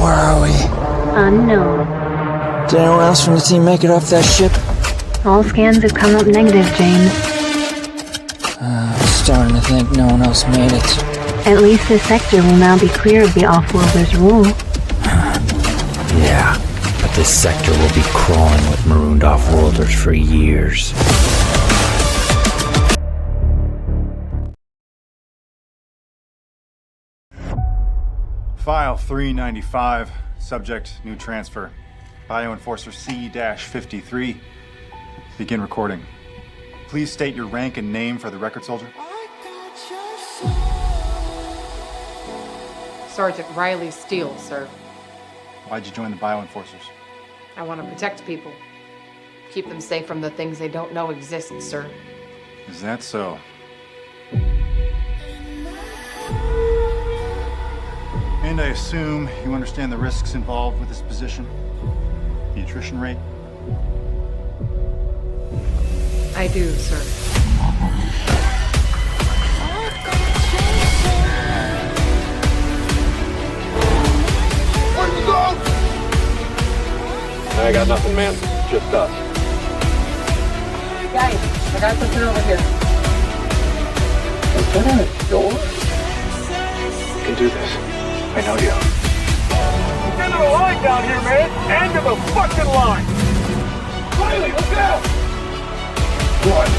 Where are we? Unknown. Did anyone else from the team make it off that ship? All scans have come up negative, James. I'm starting to think no one else made it. At least this sector will now be clear of the Offworlders' rule. Yeah, but this sector will be crawling with marooned Offworlders for years. File 395, subject, new transfer. Bioenforcer C-53. Begin recording. Please state your rank and name for the record, soldier. Sergeant Riley Steele, sir. Why'd you join the Bioenforcers? I want to protect people. Keep them safe from the things they don't know exist, sir. Is that so? And I assume you understand the risks involved with this position? The attrition rate? I do, sir. Where'd you go? I got nothing, man. Just us. Guys, I got something over here. Is that a door? You can do this. I know you. End of the line down here, man! End of the fucking line! Riley, look out! What?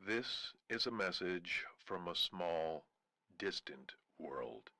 This is a message from a small, distant world.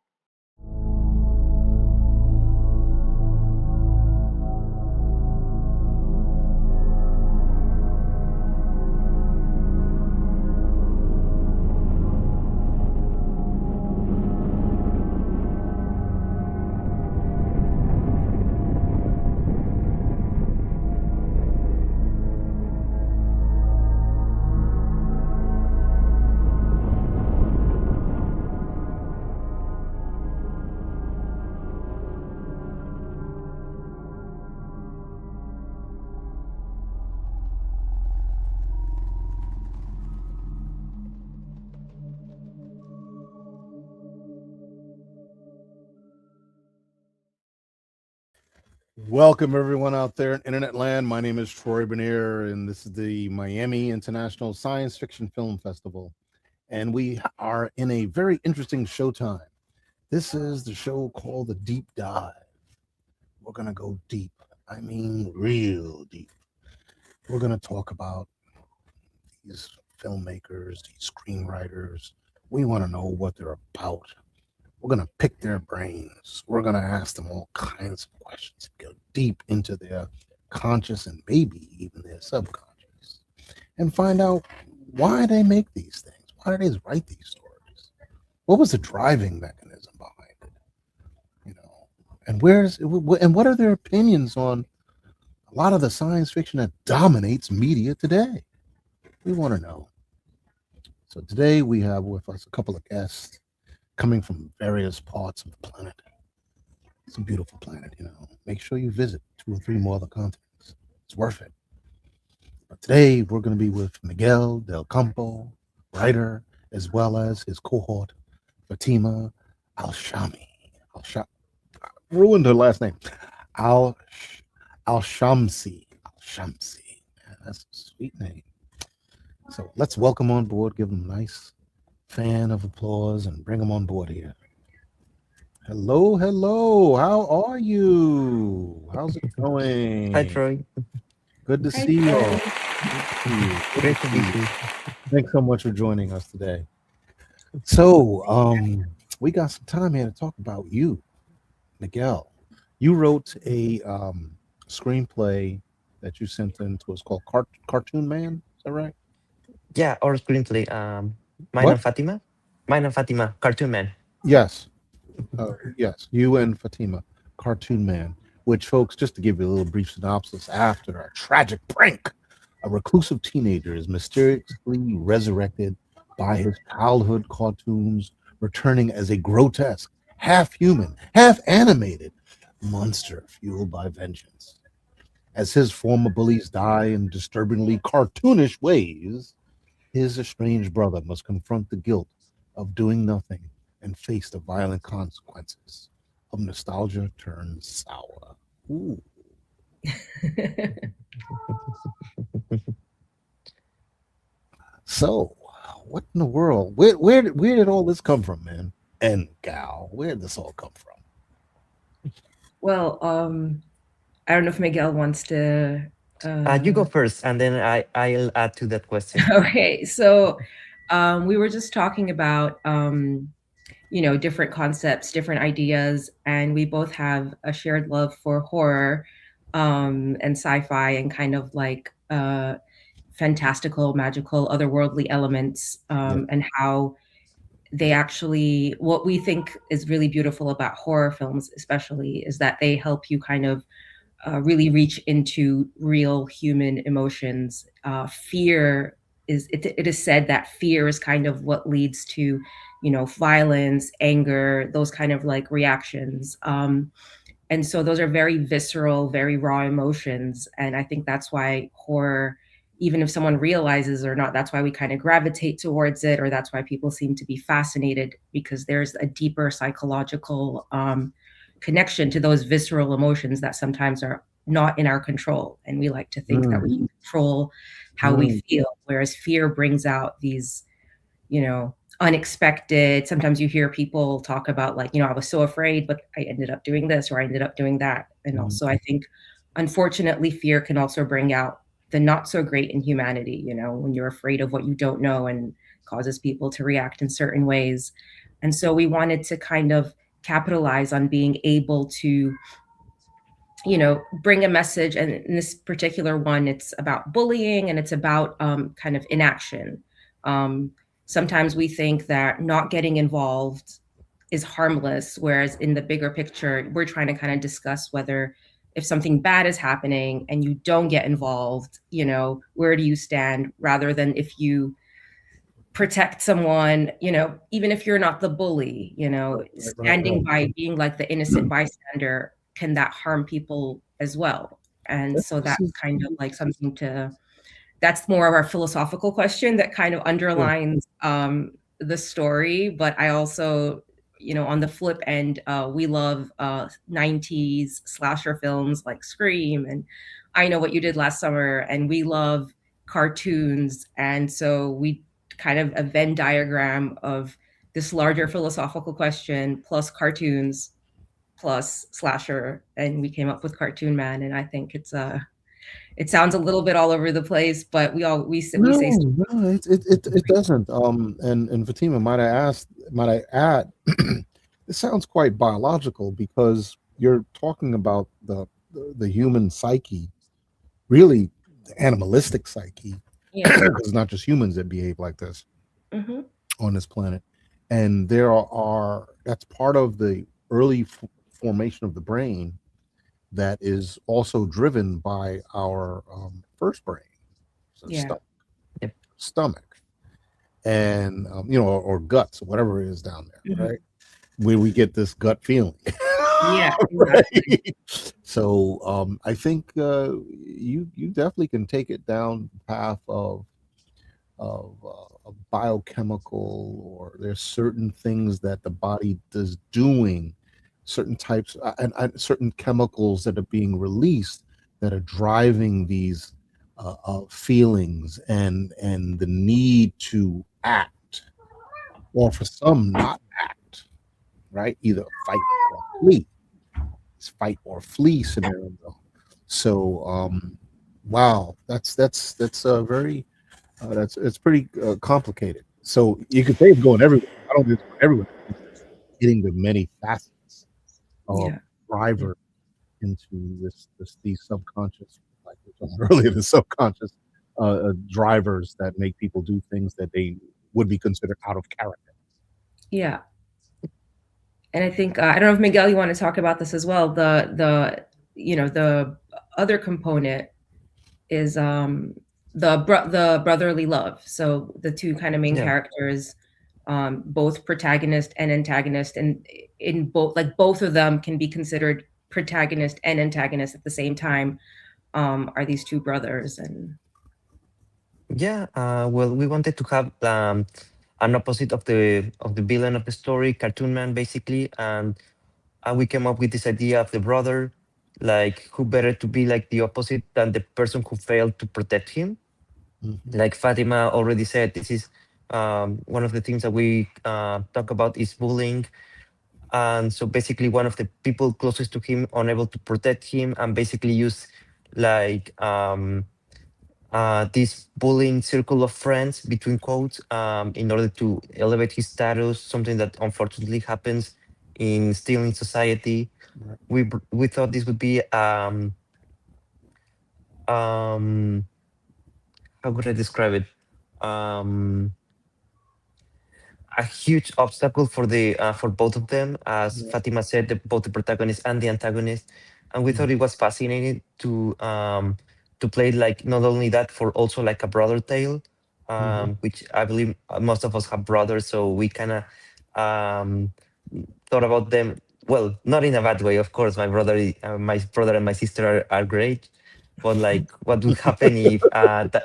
Welcome everyone out there in internet land. My name is Troy Benier, and this is the Miami International Science Fiction Film Festival. And we are in a very interesting showtime. This is the show called The Deep Dive. We're going to go deep. I mean, real deep. We're going to talk about these filmmakers, these screenwriters, We want to know what they're about. We're going to pick their brains. We're going to ask them all kinds of questions, go deep into their conscious and maybe even their subconscious, and find out why they make these things. Why do they write these stories? What was the driving mechanism behind it? You know, and what are their opinions on a lot of the science fiction that dominates media today? We want to know. So today we have with us a couple of guests coming from various parts of the planet. It's a beautiful planet, you know. Make sure you visit 2 or 3 more of the continents. It's worth it. But today we're going to be with Miguel del Campo, writer, as well as his cohort, Fatima Al-Shami. Ruined her last name. Al-Shamsi. Al-Shamsi. Man, that's a sweet name. So let's welcome on board, give them a nice fan of applause, and bring them on board here. Hello, hello. How are you? How's it going? Hi, Troy. Good to see you all. Great to meet you. Thanks so much for joining us today. So, we got some time here to talk about you, Miguel. You wrote a screenplay that you sent in to us called Cartoon Man. Is that right? Yeah, our screenplay. Mine What? and Fatima. Mine and Fatima. Cartoon Man. Yes. Yes, you and Fatima, Cartoon Man, which, folks, just to give you a little brief synopsis, after a tragic prank, a reclusive teenager is mysteriously resurrected by his childhood cartoons, returning as a grotesque, half-human, half-animated monster fueled by vengeance. As his former bullies die in disturbingly cartoonish ways, his estranged brother must confront the guilt of doing nothing and face the violent consequences of nostalgia turned sour. Ooh. So, what in the world? Where did all this come from, man? And gal, where did this all come from? Well, I don't know if Miguel wants to. You go first, and then I'll add to that question. Okay, so we were just talking about different concepts, different ideas, and we both have a shared love for horror and sci-fi and kind of like fantastical, magical, otherworldly elements, and how they actually, what we think is really beautiful about horror films especially is that they help you kind of really reach into real human emotions. Fear is, it is said that fear is kind of what leads to, violence, anger, those kind of like reactions. And so those are very visceral, very raw emotions. And I think that's why horror, even if someone realizes or not, that's why we kind of gravitate towards it, or that's why people seem to be fascinated, because there's a deeper psychological connection to those visceral emotions that sometimes are not in our control. And we like to think that we can control how we feel, whereas fear brings out these, unexpected. Sometimes you hear people talk about like, I was so afraid, but I ended up doing this or I ended up doing that. And also I think, unfortunately, fear can also bring out the not so great in humanity, when you're afraid of what you don't know and causes people to react in certain ways. And so we wanted to kind of capitalize on being able to, bring a message. And in this particular one, it's about bullying and it's about kind of inaction. Sometimes we think that not getting involved is harmless, whereas in the bigger picture, we're trying to kind of discuss whether if something bad is happening and you don't get involved, where do you stand, rather than if you protect someone, even if you're not the bully, standing by, being like the innocent bystander, can that harm people as well? And so that's kind of like something that's more of our philosophical question that kind of underlines the story. But I also, on the flip end, we love 90s slasher films like Scream and I Know What You Did Last Summer, and we love cartoons. And so we kind of a Venn diagram of this larger philosophical question plus cartoons plus slasher, and we came up with Cartoon Man. And I think it's It sounds a little bit all over the place, but we say No, it doesn't. And Fatima, might I add, it sounds quite biological because you're talking about the human psyche, really the animalistic psyche. yeah. It's not just humans that behave like this Hmm. on this planet, and there are that's part of the early formation of the brain that is also driven by our first brain, so Yeah. stomach, and or guts, whatever it is down there, Mhm. right? Where we get this gut feeling. Yeah, exactly. Right? So I think you definitely can take it down the path of a biochemical, or there's certain things that the body is doing, certain types and certain chemicals that are being released that are driving these feelings and the need to act, or for some not act, right? Either fight or flee. It's fight or flee scenario. So wow, that's a very that's it's pretty complicated. So you could say it's going everywhere. I don't think it's going everywhere. It's just getting the many facets of Yeah. driver into these subconscious, like we were talking earlier, the subconscious drivers that make people do things that they would be considered out of character. Yeah. And I think I don't know if Miguel, you want to talk about this as well. The other component is the brotherly love. So the two kind of main Yeah. characters, both protagonist and antagonist, and in both, like, both of them can be considered protagonist and antagonist at the same time. Are these two brothers? And Yeah, well, we wanted to have an opposite of the villain of the story, Cartoon Man, basically, and we came up with this idea of the brother, like who better to be like the opposite than the person who failed to protect him. Mhm. Like Fatima already said, this is one of the things that we talk about is bullying, and so basically one of the people closest to him unable to protect him and basically use like this bullying circle of friends between quotes in order to elevate his status, something that unfortunately happens in still in society. Right. We thought this would be um how could I describe it, um a huge obstacle for the for both of them, as Yeah. Fatima said, both the protagonist and the antagonist. And we thought Mhm. it was fascinating to play like not only that for also like a brother tale, Mhm. which I believe most of us have brothers, so we kind of um, thought about them. Well, not in a bad way, of course. My brother and my sister are great, but like, what would happen if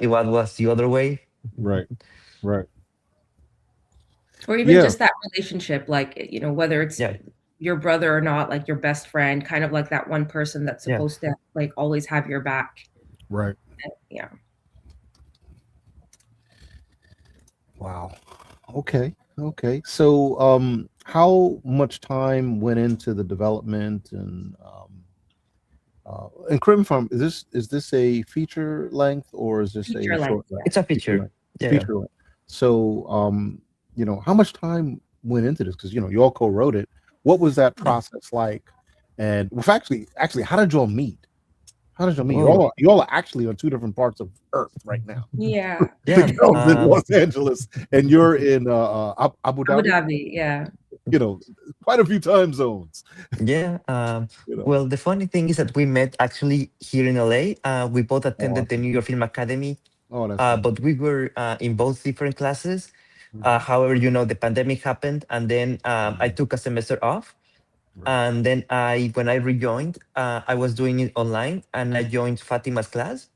what was the other way? Right. Right. or even Yeah. just that relationship, like, whether it's Yeah, your brother or not, like your best friend, kind of like that one person that's yeah. supposed to like always have your back. Right. Yeah. Wow. Okay. Okay. So, how much time went into the development and Crim Farm? Is this a feature length or is this a Feature length. short length? It's a Feature feature. length. Yeah. Feature length. So, how much time went into this? Because you all co-wrote it. What was that process like? And well, actually, how did y'all meet? How did y'all meet? Whoa. You all are actually on two different parts of Earth right now. Yeah. The Yeah. girl's in Los Angeles, and you're in Abu Abu Dhabi. Dhabi. Yeah. Quite a few time zones. Yeah. You know. Well, the funny thing is that we met actually here in LA. We both Oh, attended the awesome. New York Film Academy, Oh, that's nice. but we were in both different classes. Mhm. However, the pandemic happened, and then I took a semester off. Right. And then when I rejoined, I was doing it online, and I joined Fatima's class.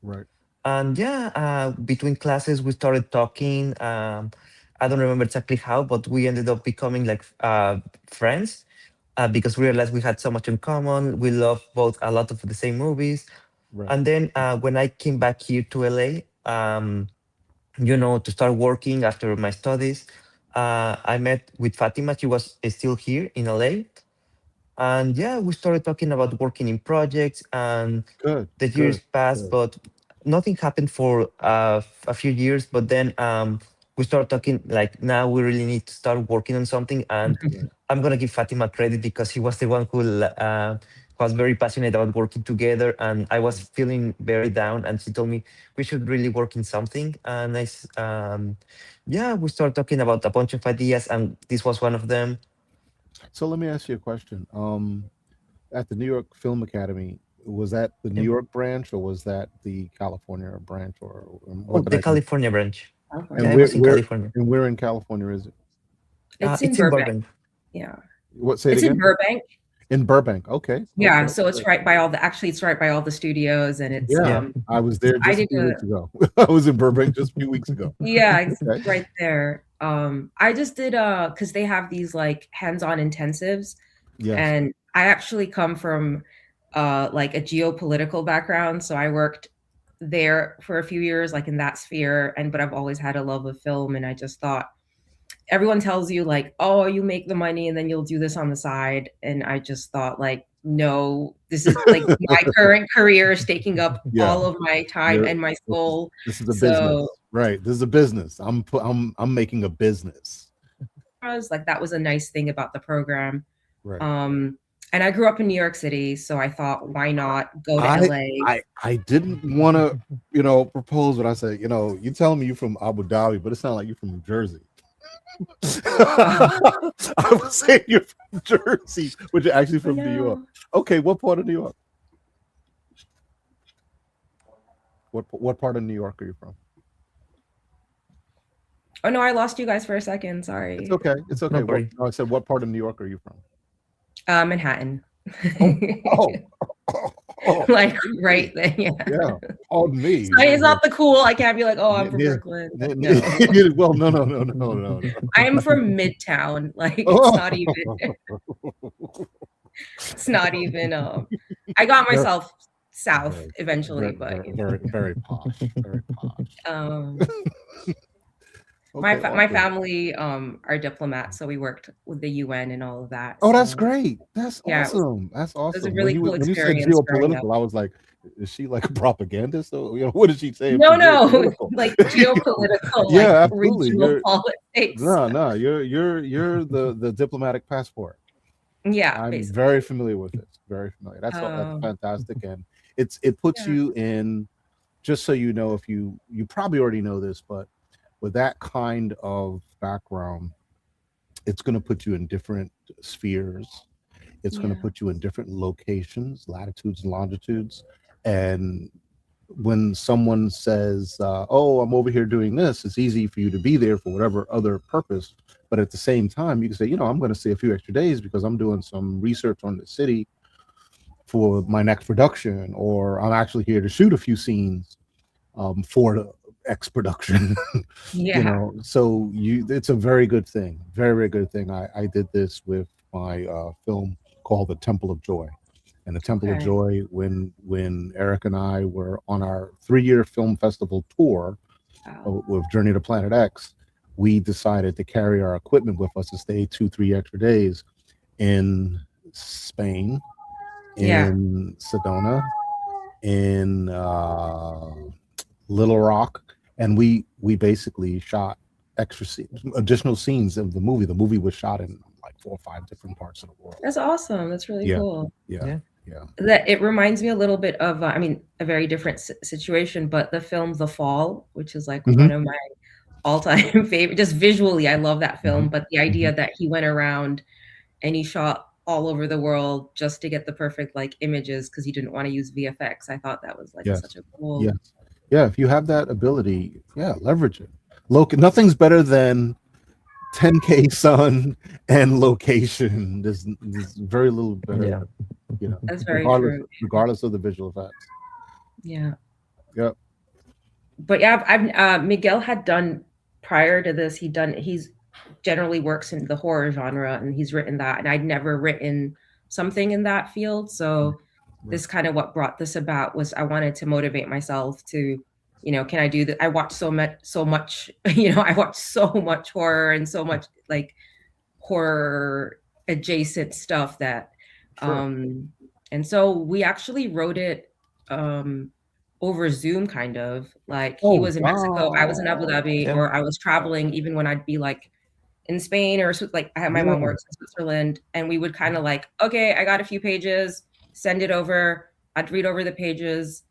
Right. And yeah, between classes, we started talking. I don't remember exactly how, but we ended up becoming like friends because we realized we had so much in common. We love both a lot of the same movies. Right. And then when I came back here to LA, to start working after my studies, I met with Fatima. She was still here in LA. And yeah, we started talking about working in projects, and Good. the years Good. passed, Good. but nothing happened for a few years. But then we started talking like, now we really need to start working on something. And Right. I'm gonna give Fatima credit because he was the one who was very passionate about working together, and I was feeling very down. And she told me we should really work in something. And yeah, we started talking about a bunch of ideas, and this was one of them. So let me ask you a question. At the New York Film Academy, was that the New Yeah. York branch or was that the California branch, or Oh, what did the I do? California branch. And Yeah, I was in California. where in California is it? It's in It's in Burbank. Burbank. Yeah. What, say it It's in again? Burbank. In Burbank. Okay. Yeah, Okay. so it's right by all the actually it's right by all the studios, and it's Yeah, Yeah. I was there I just a did few a weeks ago. I was in Burbank just a few weeks ago. yeah, it's Okay. right there. I just did because they have these like hands-on intensives, Yes. and I actually come from like a geopolitical background, so I worked there for a few years, like in that sphere, and but I've always had a love of film, and I just thought everyone tells you like, oh, you make the money and then you'll do this on the side, and I just thought like, no, this is like my current career is taking up Yeah. all of my time and my soul. This is a So business, right? This is a business. I'm making a business. I was like, that was a nice thing about the program. Right. And I grew up in New York City, so I thought, why not go to LA? I didn't want to, propose, but I said, you telling me you're from Abu Dhabi, but it sounds like you're from New Jersey. I was saying you're from Jersey, but you're actually from New York. Okay, what part of New York? What part of New York are you from? Oh no, I lost you guys for a second. Sorry. It's okay. It's okay. No, I said, what part of New York are you from? Manhattan. Oh. Like right there. Yeah. Yeah. Pardon me. It's not the cool. I can't be like, oh, I'm from Yeah. Brooklyn. No. Well, no. I am from Midtown. Like it's not even. It's not even. I got myself south eventually, but very posh. Very posh. My family are diplomats, so we worked with the UN and all of that. Oh, so. that's great. That's awesome. That's awesome. It was a really cool when you said experience growing geopolitical, I was like, is she like a propagandist? Or, what did she say? No, like geopolitical. Yeah, like absolutely. Regional politics. No, you're the diplomatic passport. Yeah, I'm basically. very familiar with it. Very familiar. That's fantastic, and it puts you in. Just so you know, if you probably already know this, but with that kind of background, it's going to put you in different spheres. It's going to put you in different locations, latitudes and longitudes. And when someone says, oh, I'm over here doing this, it's easy for you to be there for whatever other purpose. But at the same time, you can say, I'm going to stay a few extra days because I'm doing some research on the city for my next production, or I'm actually here to shoot a few scenes for the X production. So it's a very good thing. Very, very good thing. I did this with my film called The Temple of Joy. And The Temple of Joy, when Eric and I were on our 3-year film festival tour with Journey to Planet X, we decided to carry our equipment with us to stay 2-3 extra days in Spain, in Sedona, in Little Rock, and we basically shot additional scenes of the movie. The movie was shot in like 4 or 5 different parts of the world. That's awesome. That's really cool. Yeah. That it reminds me a little bit of, a very different situation, but the film The Fall, which is like one of my all-time favorite. Just visually, I love that film. But the idea that he went around and he shot all over the world just to get the perfect like images because he didn't want to use VFX. I thought that was like such a cool. Yeah. If you have that ability, leverage it. Nothing's better than 10K sun and location. There's very little better. That's very true. Regardless of the visual effects. Yeah. Yep. But I've Miguel had done prior to this. He's generally works in the horror genre, and he's written that, and I'd never written something in that field. So this kind of what brought this about was I wanted to motivate myself to, can I do that? I watched so much, I watched so much horror and so much like horror adjacent stuff that Sure. And so we actually wrote it over Zoom, kind of. Like he Oh was in Mexico, I was in Abu wow. Dhabi, Yeah. or I was traveling even when I'd be like in Spain or like I had my mom Yeah. works in Switzerland, and we would kind of like, okay, I got a few pages, send it over. I'd read over the pages,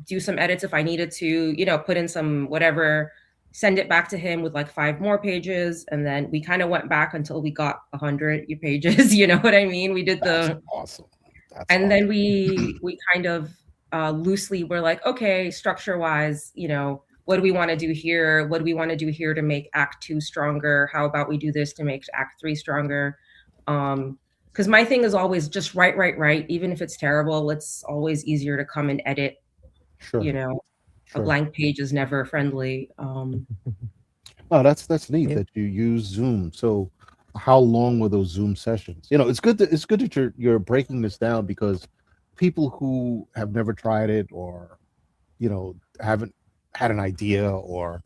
do some edits if I needed to, put in some whatever, send it back to him with like 5 more pages, and then we kind of went back until we got 100 pages. You know what I mean? We did That's the, awesome. That's and awesome. then we kind of loosely were like, okay, structure wise, what do we want to do here? What do we want to do here to make Act 2 stronger? How about we do this to make Act 3 stronger? Because my thing is always just write. Even if it's terrible, it's always easier to come and edit. Sure. A Sure. blank page is never friendly. Oh, that's neat Yeah. that you use Zoom. So how long were those Zoom sessions? It's good that you're breaking this down, because people who have never tried it, or haven't had an idea, or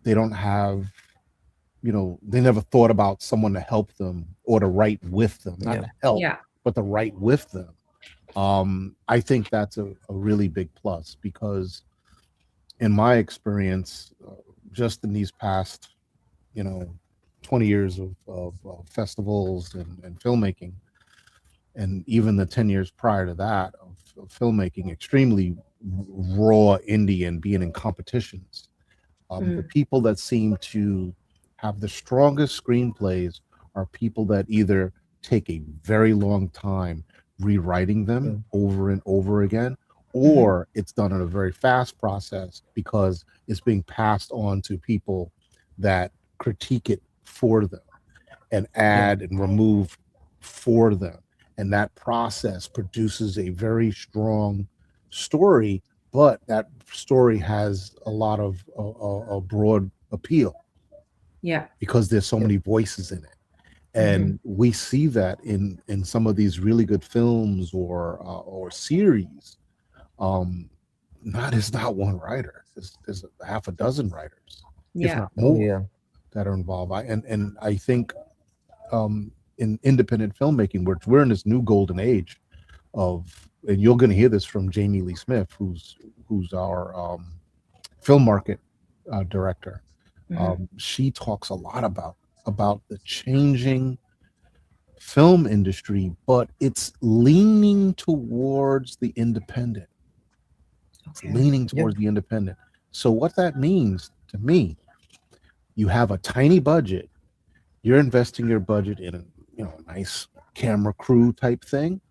they don't have, they never thought about someone to help them or to write with them, not Yeah. to help, Yeah. but to write with them. I think that's a really big plus, because in my experience, just in these past, 20 years of festivals and filmmaking, and even the 10 years prior to that of filmmaking, extremely raw indie and being in competitions, the people that seem to have the strongest screenplays are people that either take a very long time rewriting them over and over again, or it's done in a very fast process because it's being passed on to people that critique it for them and add and remove for them. And that process produces a very strong story, but that story has a lot of a broad appeal. Yeah. Because there's so many voices in it. And we see that in some of these really good films or series. It's not one writer. There's a half a dozen writers, if not more, that are involved. I think in independent filmmaking, we're in this new golden age of, and you're going to hear this from Jamie Lee Smith, who's our film market director. She talks a lot about the changing film industry, but it's leaning towards the independent. Leaning towards the independent. So what that means to me, you have a tiny budget, you're investing your budget in a nice camera crew type thing,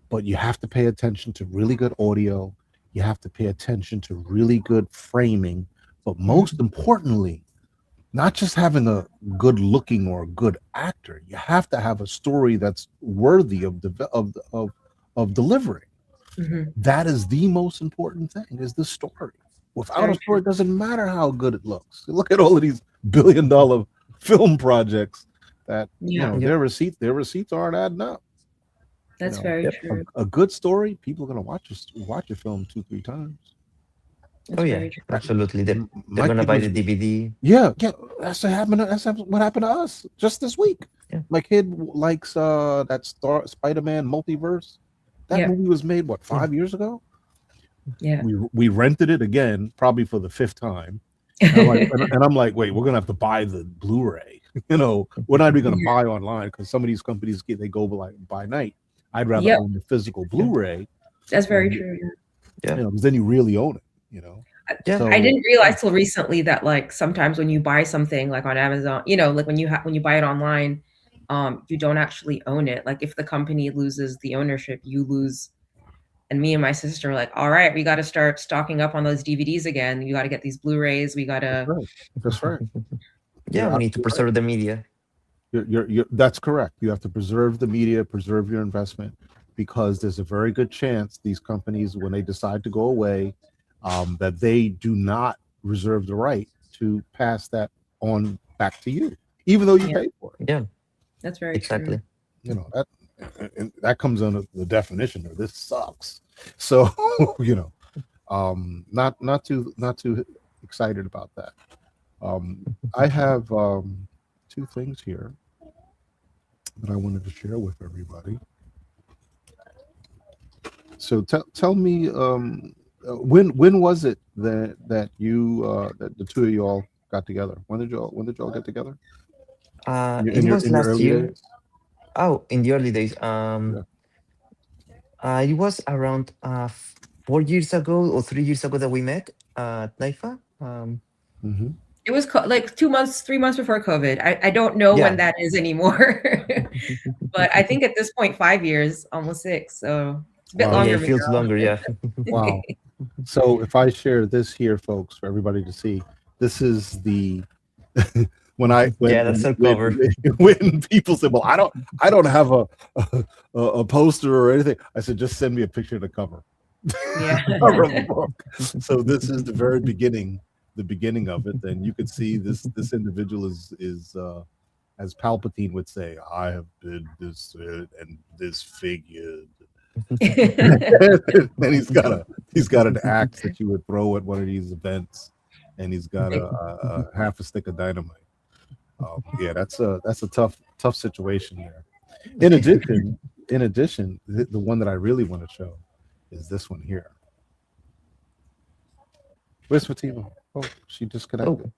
but you have to pay attention to really good audio, you have to pay attention to really good framing, but most importantly, not just having a good looking or a good actor, you have to have a story that's worthy of delivering. That is the most important thing, is the story. Without a story, it doesn't matter how good it looks. Look at all of these billion-dollar film projects that their receipts aren't adding up. That's very true. A good story, people are gonna watch your film 2-3 times. Absolutely. They're gonna buy the DVD. Yeah, that's what happened to us just this week. My kid likes that Spider-Man multiverse. That movie was made 5 years ago. We rented it again, probably for the 5th time. And I'm like, wait, we're gonna have to buy the Blu-ray. We're not even gonna buy online, because some of these companies they go by night. I'd rather own the physical Blu-ray. That's very true. Because then you really own it. So, I didn't realize till recently that like sometimes when you buy something like on Amazon, like when you buy it online, you don't actually own it. Like if the company loses the ownership, you lose. And me and my sister were like, all right, we got to start stocking up on those DVDs again. You got to get these Blu-rays. We got to. That's right. We need to preserve the media. That's correct. You have to preserve the media, preserve your investment, because there's a very good chance these companies, when they decide to go away, that they do not reserve the right to pass that on back to you, even though you paid for it. Yeah, that's very true. That comes under the definition of this sucks. So not too excited about that. I have 2 things here that I wanted to share with everybody. So tell me, when was it that you that the two of you all got together? When did y'all get together? It was In your last early year. days? Oh, in the early days. Yeah. It was around 4 years ago or 3 years ago that we met at NIFA. Mm-hmm. It was like 2 months, 3 months before COVID. I don't know when Yeah. that is anymore, but I think at this point, 5 years, almost six. So it's a bit Wow. Oh yeah, longer, it feels Miguel. longer. Yeah. Wow. So if I share this here, folks, for everybody to see, this is the when Yeah, that's our cover. when people say, "Well, I don't have a poster or anything," I said, "Just send me a picture of the cover." Yeah. Cover of the book. So this is the very beginning, of it, and you can see this individual is as Palpatine would say, "I have been this and this figured." Then he's got an axe that you would throw at one of these events, and he's got a half a stick of dynamite. Yeah, that's a tough situation there. In addition, the one that I really want to show is this one here. Where's Fatima? Oh, she disconnected.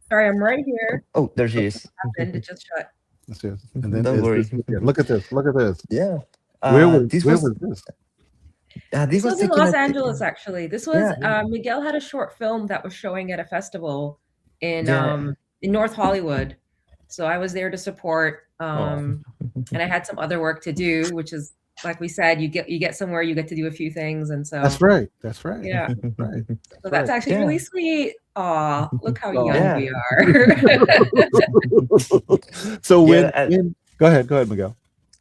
Sorry, I'm right here. Oh, there she is. Happened. It just shut. Yes. And then Don't worry. look at this. Look at this. Yeah. Where was this this? this This was was in taken Los at Angeles, actually. This was Yeah. Miguel had a short film that was showing at a festival in Yeah. North Hollywood. So I was there to support, and I had some other work to do, which is like we said, you get somewhere, you get to do a few things, and so That's right. yeah. Right. So that's actually Yeah. really sweet. Aw, look how Aw. young Yeah. we are. So Yeah, go ahead, Miguel.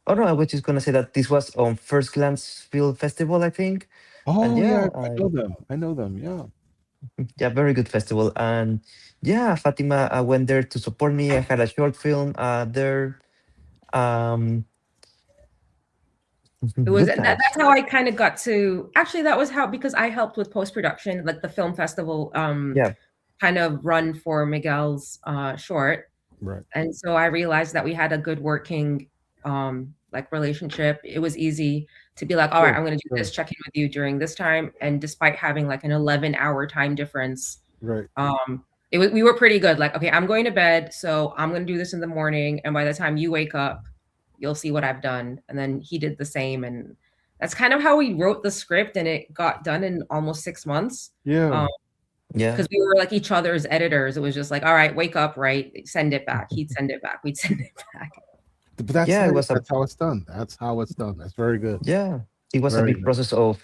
Oh no, I was just gonna say that this was on First Glance Film Festival, I think. Oh And yeah, yeah, I know them. Yeah. yeah, very good festival. And yeah, Fatima went there to support me. I had a short film there. Um, It was good times. that's how I kind of got to actually that was how because I helped with post-production, like the film festival Yeah. kind of run for Miguel's short. Right. And so I realized that we had a good working like relationship. It was easy to be like, all right, I'm going to do this, check in with you during this time. And despite having like an 11-hour time difference, Right. we were pretty good. Like, okay, I'm going to bed, so I'm going to do this in the morning. And by the time you wake up, you'll see what I've done. And then he did the same. And that's kind of how we wrote the script, and it got done in almost 6 months. Yeah. Yeah. Because we were like each other's editors. It was just like, all right, wake up, right? Send it back. He'd send it back. We'd send it back. But that's Yeah, that's how it's done. That's how it's done. That's very good. Yeah, it was Very a big good. process of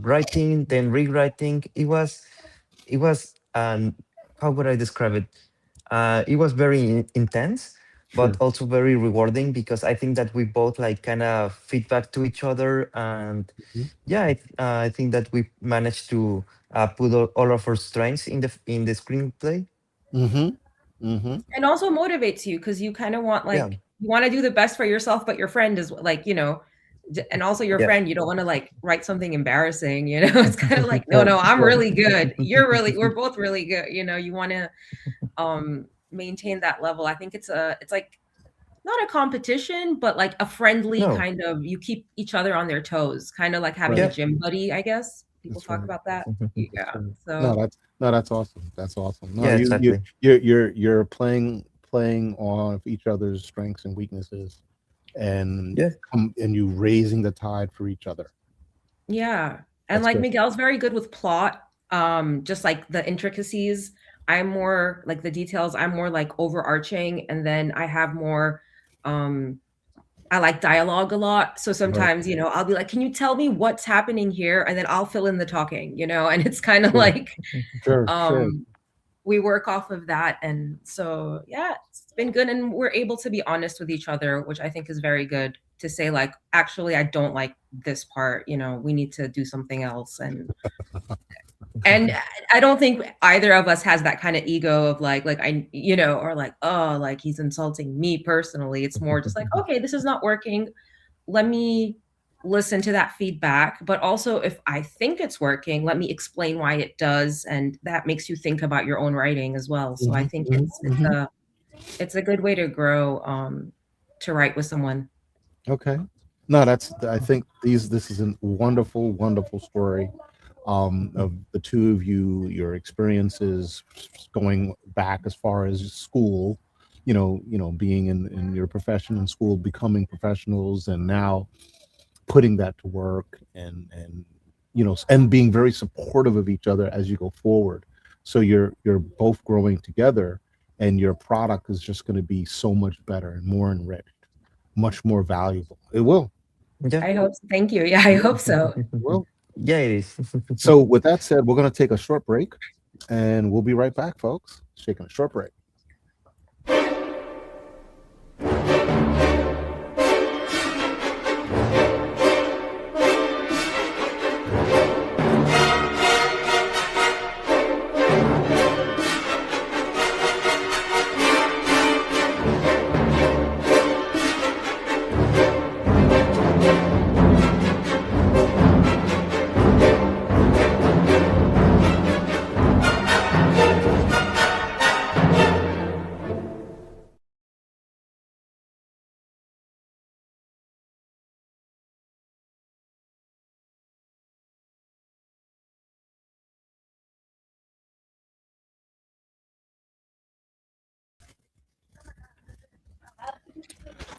writing, then rewriting. It was how would I describe it? It was very intense, but also very rewarding because I think that we both like kind of feedback to each other, and yeah, I think that we managed to put all of our strengths in the screenplay. And also motivates you because you kind of want like you want to do the best for yourself, but your friend is like, and also your friend, you don't want to like write something embarrassing, it's kind of like, no, I'm really good. We're both really good. You want to maintain that level. I think it's like not a competition, but like a friendly kind of, you keep each other on their toes, kind of like having a gym buddy, I guess. People talk about that. Yeah. So that's awesome. That's awesome. No, Yeah, exactly. you're playing off each other's strengths and weaknesses, and you raising the tide for each other. Yeah. And That's like good. Miguel's very good with plot, just like the intricacies. I'm more like the details. I'm more like overarching, and then I have more I like dialogue a lot. So sometimes, I'll be like, can you tell me what's happening here? And then I'll fill in the talking, and it's kind of like Sure. we work off of that. And so yeah, it's been good. And we're able to be honest with each other, which I think is very good, to say like, actually, I don't like this part, we need to do something else. And I don't think either of us has that kind of ego of like I, or like, oh, like he's insulting me personally. It's more just like, okay, this is not working. Let me listen to that feedback. But also if I think it's working, let me explain why it does. And that makes you think about your own writing as well. So I think it's a good way to grow, to write with someone. Okay. No, that's I think this is a wonderful, wonderful story of the two of you, your experiences going back as far as school, being in your profession in school, becoming professionals, and now putting that to work, and and being very supportive of each other as you go forward. So you're both growing together, and your product is just going to be so much better and more enriched, much more valuable. It will. Yeah. I hope so. Thank you. Yeah, I hope so. Well, Yeah, it is. so with that said, we're going to take a short break, and we'll be right back, folks. Taking a short break.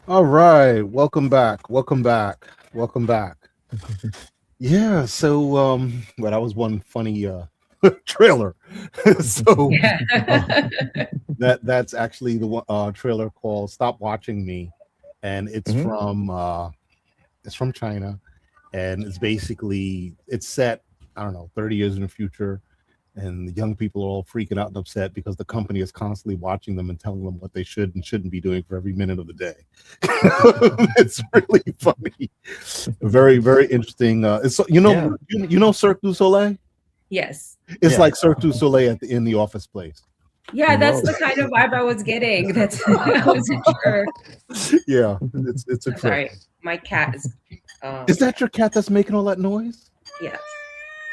All right, welcome back. Welcome back. Welcome back. Yeah, so well, that was one funny trailer. So Yeah. that's actually the trailer called "Stop Watching Me," and Mhm. it's from China, and it's set, I don't know, 30 years in the future, and the young people are all freaking out and upset because the company is constantly watching them and telling them what they should and shouldn't be doing for every minute of the day. It's really funny, very very interesting. It's Yeah. Cirque du Soleil. Yes. It's Yeah. like Cirque du Soleil in the office place. Yeah, that's Wow. the kind of vibe I was getting. That's I wasn't sure. Yeah, it's a trip. Sorry, my cat is. Is that your cat that's making all that noise? Yes.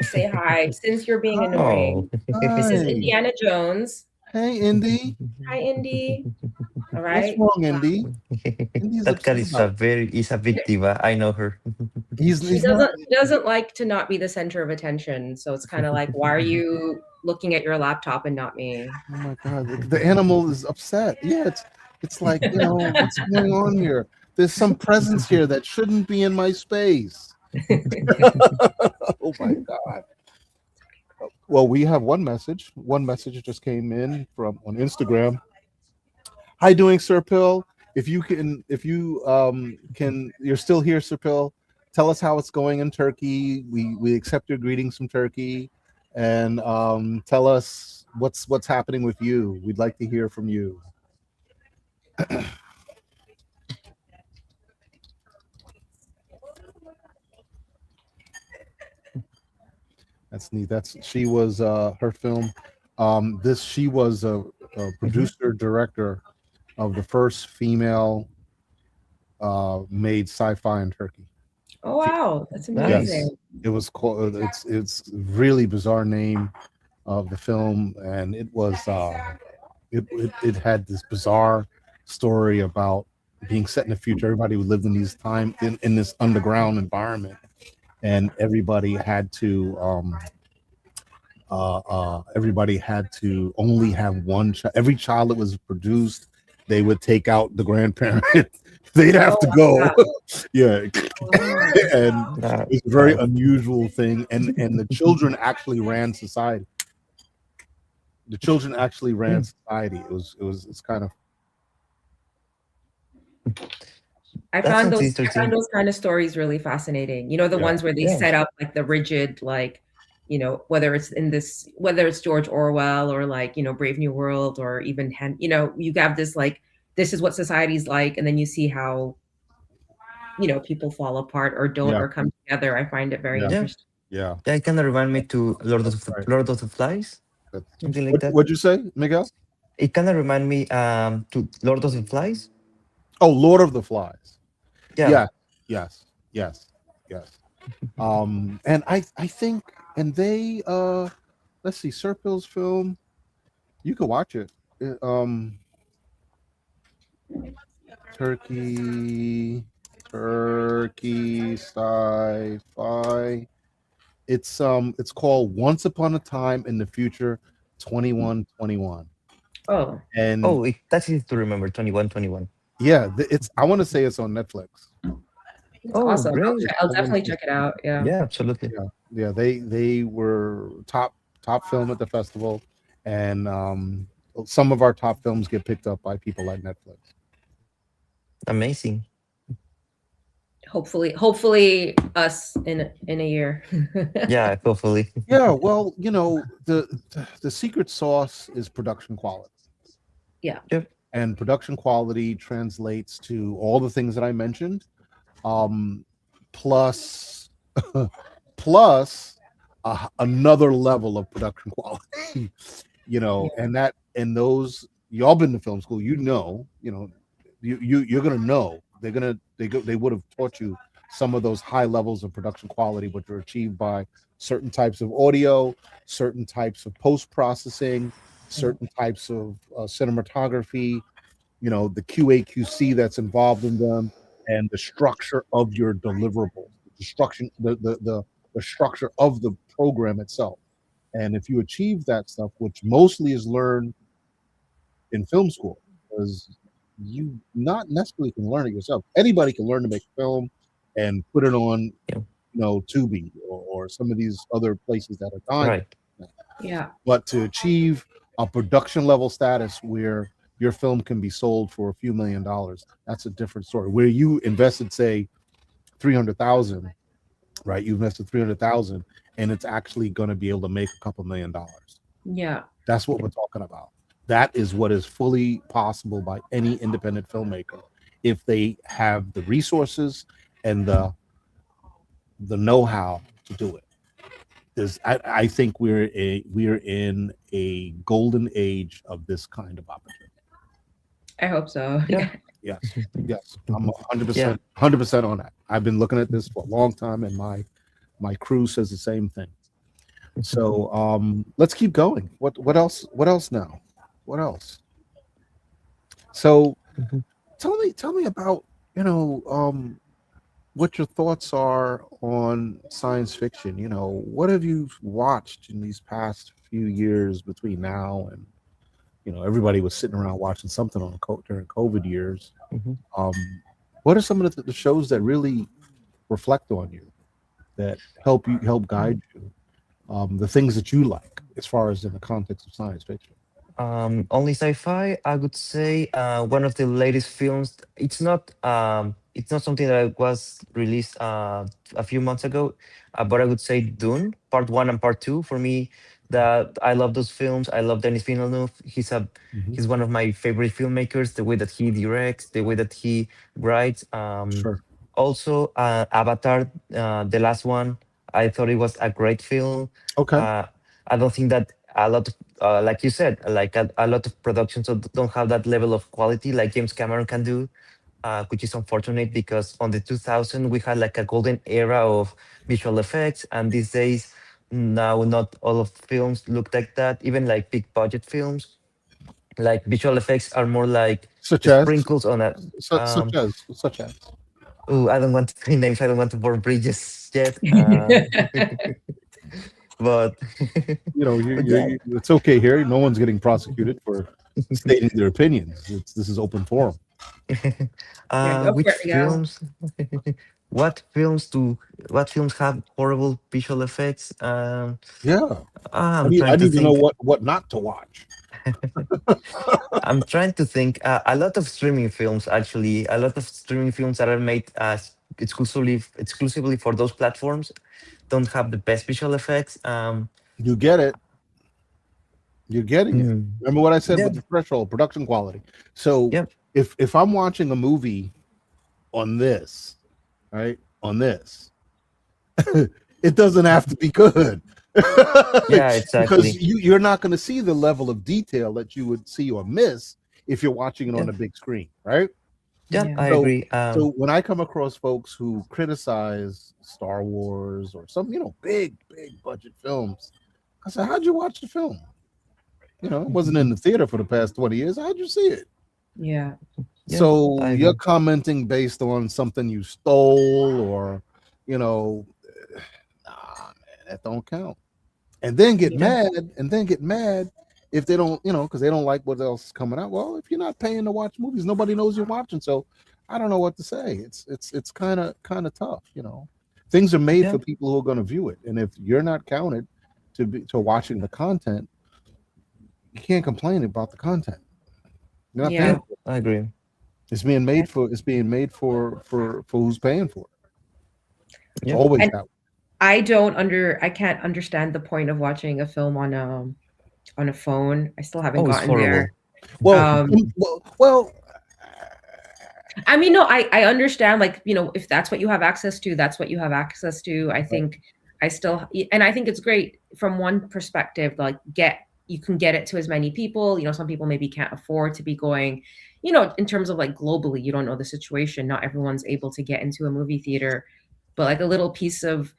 Say hi. Since you're being Oh. annoying, this is Hi. Indiana Jones. Hey, Indy. Hi, Indy. All What's right. wrong, Indy? Indy's That cat upset is about a big diva. I know her. She he's not. doesn't like to not be the center of attention. So it's kind of like, why are you looking at your laptop and not me? Oh my god, the animal is upset. Yeah, it's like, what's going on here? There's some presence here that shouldn't be in my space. Oh my god. Well, we have one message. One message just came in from on Instagram. Hi, doing Sir Pill. If you you're still here, Sir Pill. Tell us how it's going in Turkey. We accept your greetings from Turkey, and tell us what's happening with you. We'd like to hear from you. That's neat. That's She was her film. This She was a Mhm. producer director of the first female made sci-fi in Turkey. Oh wow, that's Yes, Nice. amazing. it was called. It's really bizarre name of the film, and it had this bizarre story about being set in the future. Everybody who lived in these time in this underground environment, and everybody had to only have one child. Every child that was produced, they would take out the grandparent. They'd have to Oh go. wow. Yeah, Oh, and it's a very Wow. unusual thing. And the children actually ran society. The children actually ran Mm. society. It's kind of That sounds I found interesting. those kind of stories really fascinating. You know, the yeah. ones where they Yeah. set up like the rigid, like, whether it's George Orwell or like, Brave New World or even, you have this like, this is what society's like. And then you see how, people fall apart or don't Yeah, or come together. I find it very yeah, Yeah. interesting. yeah. Yeah, it kind of remind me to That's right. Lord of the Flies, That's, something like that. what'd you say, Miguel? It kind of remind me to Lord of the Flies. Oh, Lord of the Flies. Yeah. Yeah, yes, yes, yes. And I think, and they let's see, Serpil's film. You could watch it. Turkey. Turkey sci-fi. It's called Once Upon a Time in the Future 2121. Oh, And Oh, that's easy to remember. 2121. yeah, it's I want to say it's on Netflix. it's Oh, awesome. great. I'll definitely check it out. Yeah. Yeah, absolutely. Yeah, they were top film at the festival, and some of our top films get picked up by people like Netflix. Amazing. Hopefully us in a year. Yeah, hopefully. Yeah, well, the secret sauce is production quality. Yeah. Yep. And production quality translates to all the things that I mentioned, plus plus another level of production quality. And those y'all been to film school, you're gonna know they would have taught you some of those high levels of production quality, which are achieved by certain types of audio, certain types of post processing, certain types of cinematography, the QA/QC that's involved in them, and the structure of your deliverables, the structure of the program itself. And if you achieve that stuff, which mostly is learned in film school, because you not necessarily can learn it yourself. Anybody can learn to make film and put it on, Yeah. Tubi or some of these other places that are dying. Right. Yeah. But to achieve a production level status where your film can be sold for a few $1,000,000, that's a different story. Where you invested, say, 300,000, right? You invested 300,000, and it's actually going to be able to make a couple $1,000,000. Yeah. That's what we're talking about. That is what is fully possible by any independent filmmaker if they have the resources and the know-how to do it. I think we're in a golden age of this kind of opportunity. I hope so. Yeah. Yes, I'm 100% on that. I've been looking at this for a long time, and my crew says the same thing. So let's keep going. What else? What else now? What else? So tell me about what your thoughts are on science fiction. What have you watched in these past few years between now and everybody was sitting around watching something during COVID years. What are some of the shows that really reflect on you, that help guide you, the things that you like as far as in the context of science fiction? Only sci-fi, I would say one of the latest films. It's not something that was released a few months ago, but I would say Dune Part 1 and Part 2. For me, that I love those films. I love Denis Villeneuve. He's one of my favorite filmmakers. The way that he directs, the way that he writes. Sure. Also, Avatar, the last one. I thought it was a great film. Okay. I don't think that a lot of, like you said, like a lot of productions don't have that level of quality like James Cameron can do, which is unfortunate because on the 2000 we had like a golden era of visual effects, and these days now not all of films look like that. Even like big budget films, like visual effects are more like Such as sprinkles on a. such as. Oh, I don't want to say names. I don't want to burn bridges yet. But it's okay here. No one's getting prosecuted for stating their opinions. This is open forum. Which films? What films have horrible visual effects? I I'm need trying to to know think. what not to watch. I'm trying to think. A lot of streaming films, actually, a lot of streaming films that are made exclusively for those platforms don't have the best visual effects. You get it. You're getting it. Remember what I said Yeah. with the threshold, production quality. So Yep. if I'm watching a movie on this, right, on this, it doesn't have to be good. Yeah, exactly. Because you're not going to see the level of detail that you would see or miss if you're watching it on a big screen, right? Yeah, Yeah. I So- agree. So when I come across folks who criticize Star Wars or some, big budget films, I say, how'd you watch the film? It wasn't in the theater for the past 20 years. How'd you see it? Yeah. Yeah, So I you're agree. commenting based on something you stole, or you know, nah, man, that don't count. And then get Yeah, mad, if they don't, because they don't like what else is coming out. Well, if you're not paying to watch movies, nobody knows you're watching. So I don't know what to say. It's kind of tough. Things are made yeah, for people who are going to view it, and if you're not counted to watching the content, you can't complain about the content. You're not paying yeah, Yeah. for it. I agree. It's being made for who's paying for it. It's Yeah. always And that way. I can't understand the point of watching a film on a phone. I still haven't Oh, it's gotten there. horrible. Well, Um, well, I mean, no, I understand, like, if that's what you have access to, that's what you have access to. I think and I think it's great from one perspective, like you can get it to as many people. Some people maybe can't afford to be going, in terms of like globally, you don't know the situation. Not everyone's able to get into a movie theater, but like a little piece of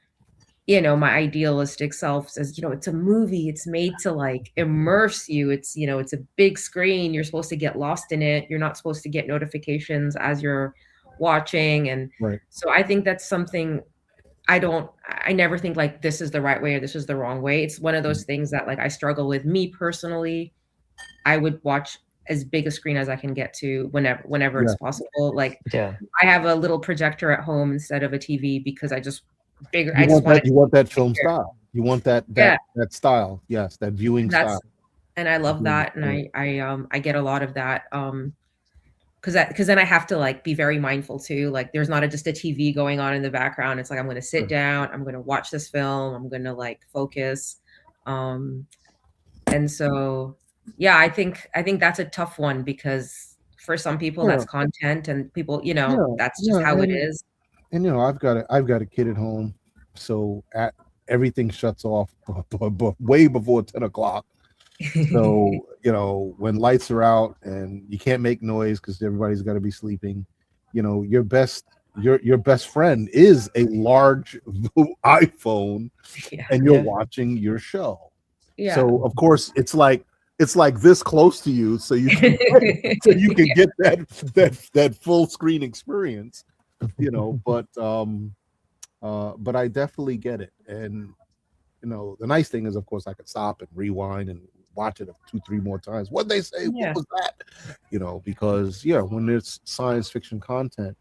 my idealistic self says, it's a movie. It's made to like immerse you. It's a big screen. You're supposed to get lost in it. You're not supposed to get notifications as you're watching. And right. so I think that's something I never think like this is the right way or this is the wrong way. It's one of those things that like I struggle with. Me personally, I would watch as big a screen as I can get to whenever Yeah. it's possible. Like Yeah, I have a little projector at home instead of a TV because I just You want that film bigger. style. You want that Yeah, style. Yes, that viewing that's style. and I love that, and I get a lot of that, because then I have to like be very mindful too. Like there's not just a TV going on in the background. It's like I'm going to sit down, I'm going to watch this film, I'm going to like focus, um, and so yeah, I think that's a tough one because for some people Yeah, that's content, and people, yeah, that's just yeah, how it is. and I've got a kid at home, so everything shuts off way before 10 o'clock. So when lights are out and you can't make noise because everybody's got to be sleeping, your best friend is a large iPhone, Yeah, and you're yeah, watching your show. yeah. So of course it's like this close to you, so you can get that full screen experience. But I definitely get it. And the nice thing is, of course, I could stop and rewind and watch it 2, 3 more times. What they say, what Yeah, was that? Because when there's science fiction content,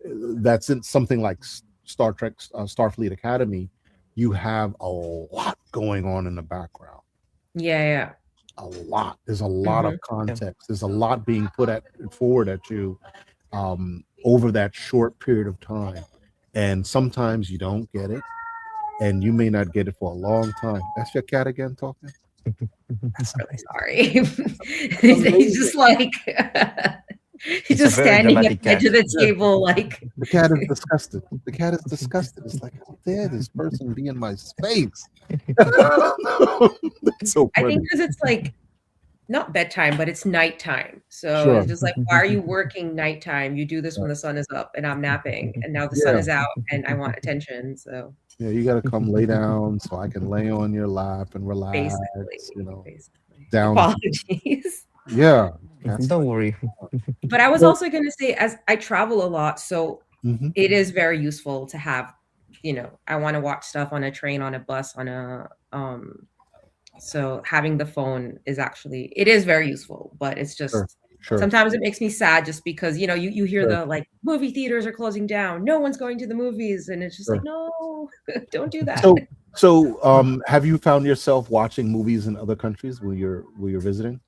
that's in something like Star Trek, Starfleet Academy, you have a lot going on in the background. yeah. A lot. There's a lot Hmm. of context. There's a lot being forward at you over that short period of time. And sometimes you don't get it, and you may not get it for a long time. That's your cat again talking? That's Really amazing. sorry. He's just like he's it's a just very standing at dramatic the edge cat. of the table, like The cat is disgusted. The cat is disgusted. It's like, how dare this person be in my space? That's so I funny. think because it's like not bedtime, but it's nighttime. So Sure. it's just like, why are you working nighttime? You do this when the sun is up and I'm napping, and now the sun Yeah. is out and I want attention. So Yeah, you got to come lay down so I can lay on your lap and relax, basically. down. Apologies. Yeah. That's Don't worry. But I was Well, also going to say, as I travel a lot, so mhm. it is very useful to have, I want to watch stuff on a train, on a bus, so having the phone it is very useful, but it's just Sure. sometimes it makes me sad just because, you hear Sure. the like movie theaters are closing down. No one's going to the movies. And it's just Sure. like, no, don't do that. So have you found yourself watching movies in other countries when you're visiting?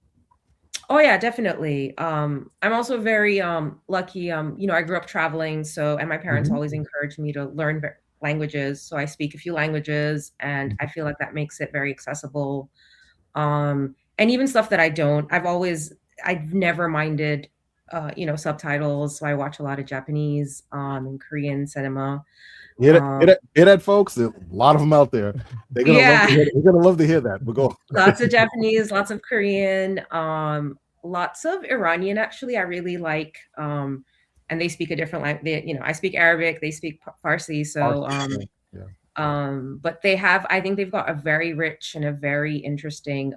Oh yeah, definitely. I'm also very lucky. I grew up traveling, and my parents Mhm. always encouraged me to learn languages. So I speak a few languages, and I feel like that makes it very accessible. And even stuff that I don't, I've never minded, subtitles. So I watch a lot of Japanese, and Korean cinema. Hear Um, that, folks? There's a lot of them out there. They're yeah. gonna love to hear that. But go on. Lots of Japanese, lots of Korean, lots of Iranian. Actually, I really like, and they speak a different language. I speak Arabic, they speak Farsi. So, Yeah. But I think they've got a very rich and a very interesting,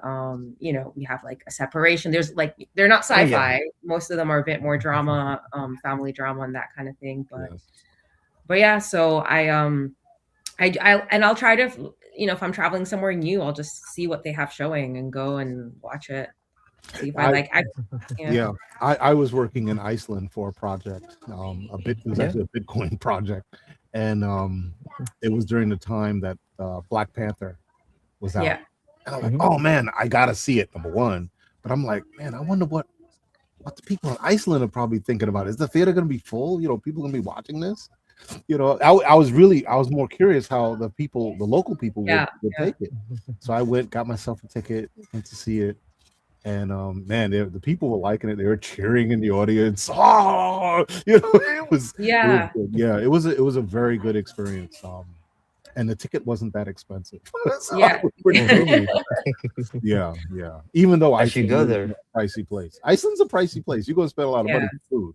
we have like a separation. There's like, they're not sci-fi. Most of them are a bit more drama, family drama and that kind of thing. But yeah, so I'll try to, if I'm traveling somewhere new, I'll just see what they have showing and go and watch it. See if I was working in Iceland for a project. It was actually a Bitcoin project, and it was during the time that Black Panther was out. And I'm like, oh man, I gotta see it. Number one, but I'm like, man, I wonder what the people in Iceland are probably thinking about. Is the theater gonna be full? People gonna be watching this? I was more curious how the local people would take it. So I got myself a ticket, went to see it. And man, the people were liking it. They were cheering in the audience. Oh, it was it was a very good experience. And the ticket wasn't that expensive. So yeah. Even though I should go there, pricey place. Iceland's a pricey place. You're gonna spend a lot of money for food.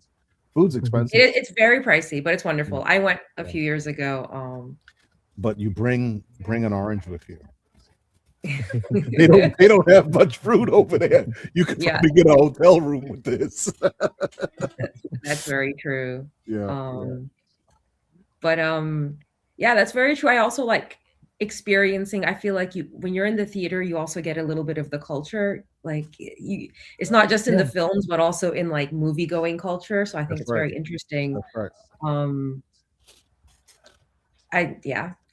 Food's expensive. It's very pricey, but it's wonderful. I went a few years ago. But you bring an orange with you. They don't have much fruit over there. You could probably get a hotel room with this. That's very true. But that's very true. I also like experiencing. I feel like when you're in the theater, you also get a little bit of the culture. Like it's not just in the films, but also in like movie going culture. So I think it's very interesting. That's right.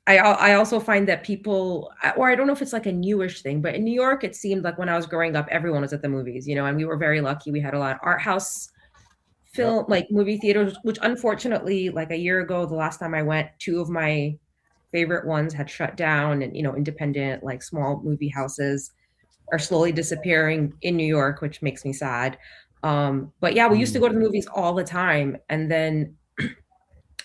I also find that people, or I don't know if it's like a newish thing, but in New York, it seemed like when I was growing up, everyone was at the movies, and we were very lucky. We had a lot of art house film, like movie theaters, which unfortunately, like a year ago, the last time I went, 2 of my favorite ones had shut down, and, independent, like small movie houses are slowly disappearing in New York, which makes me sad. But yeah, we used to go to the movies all the time. And then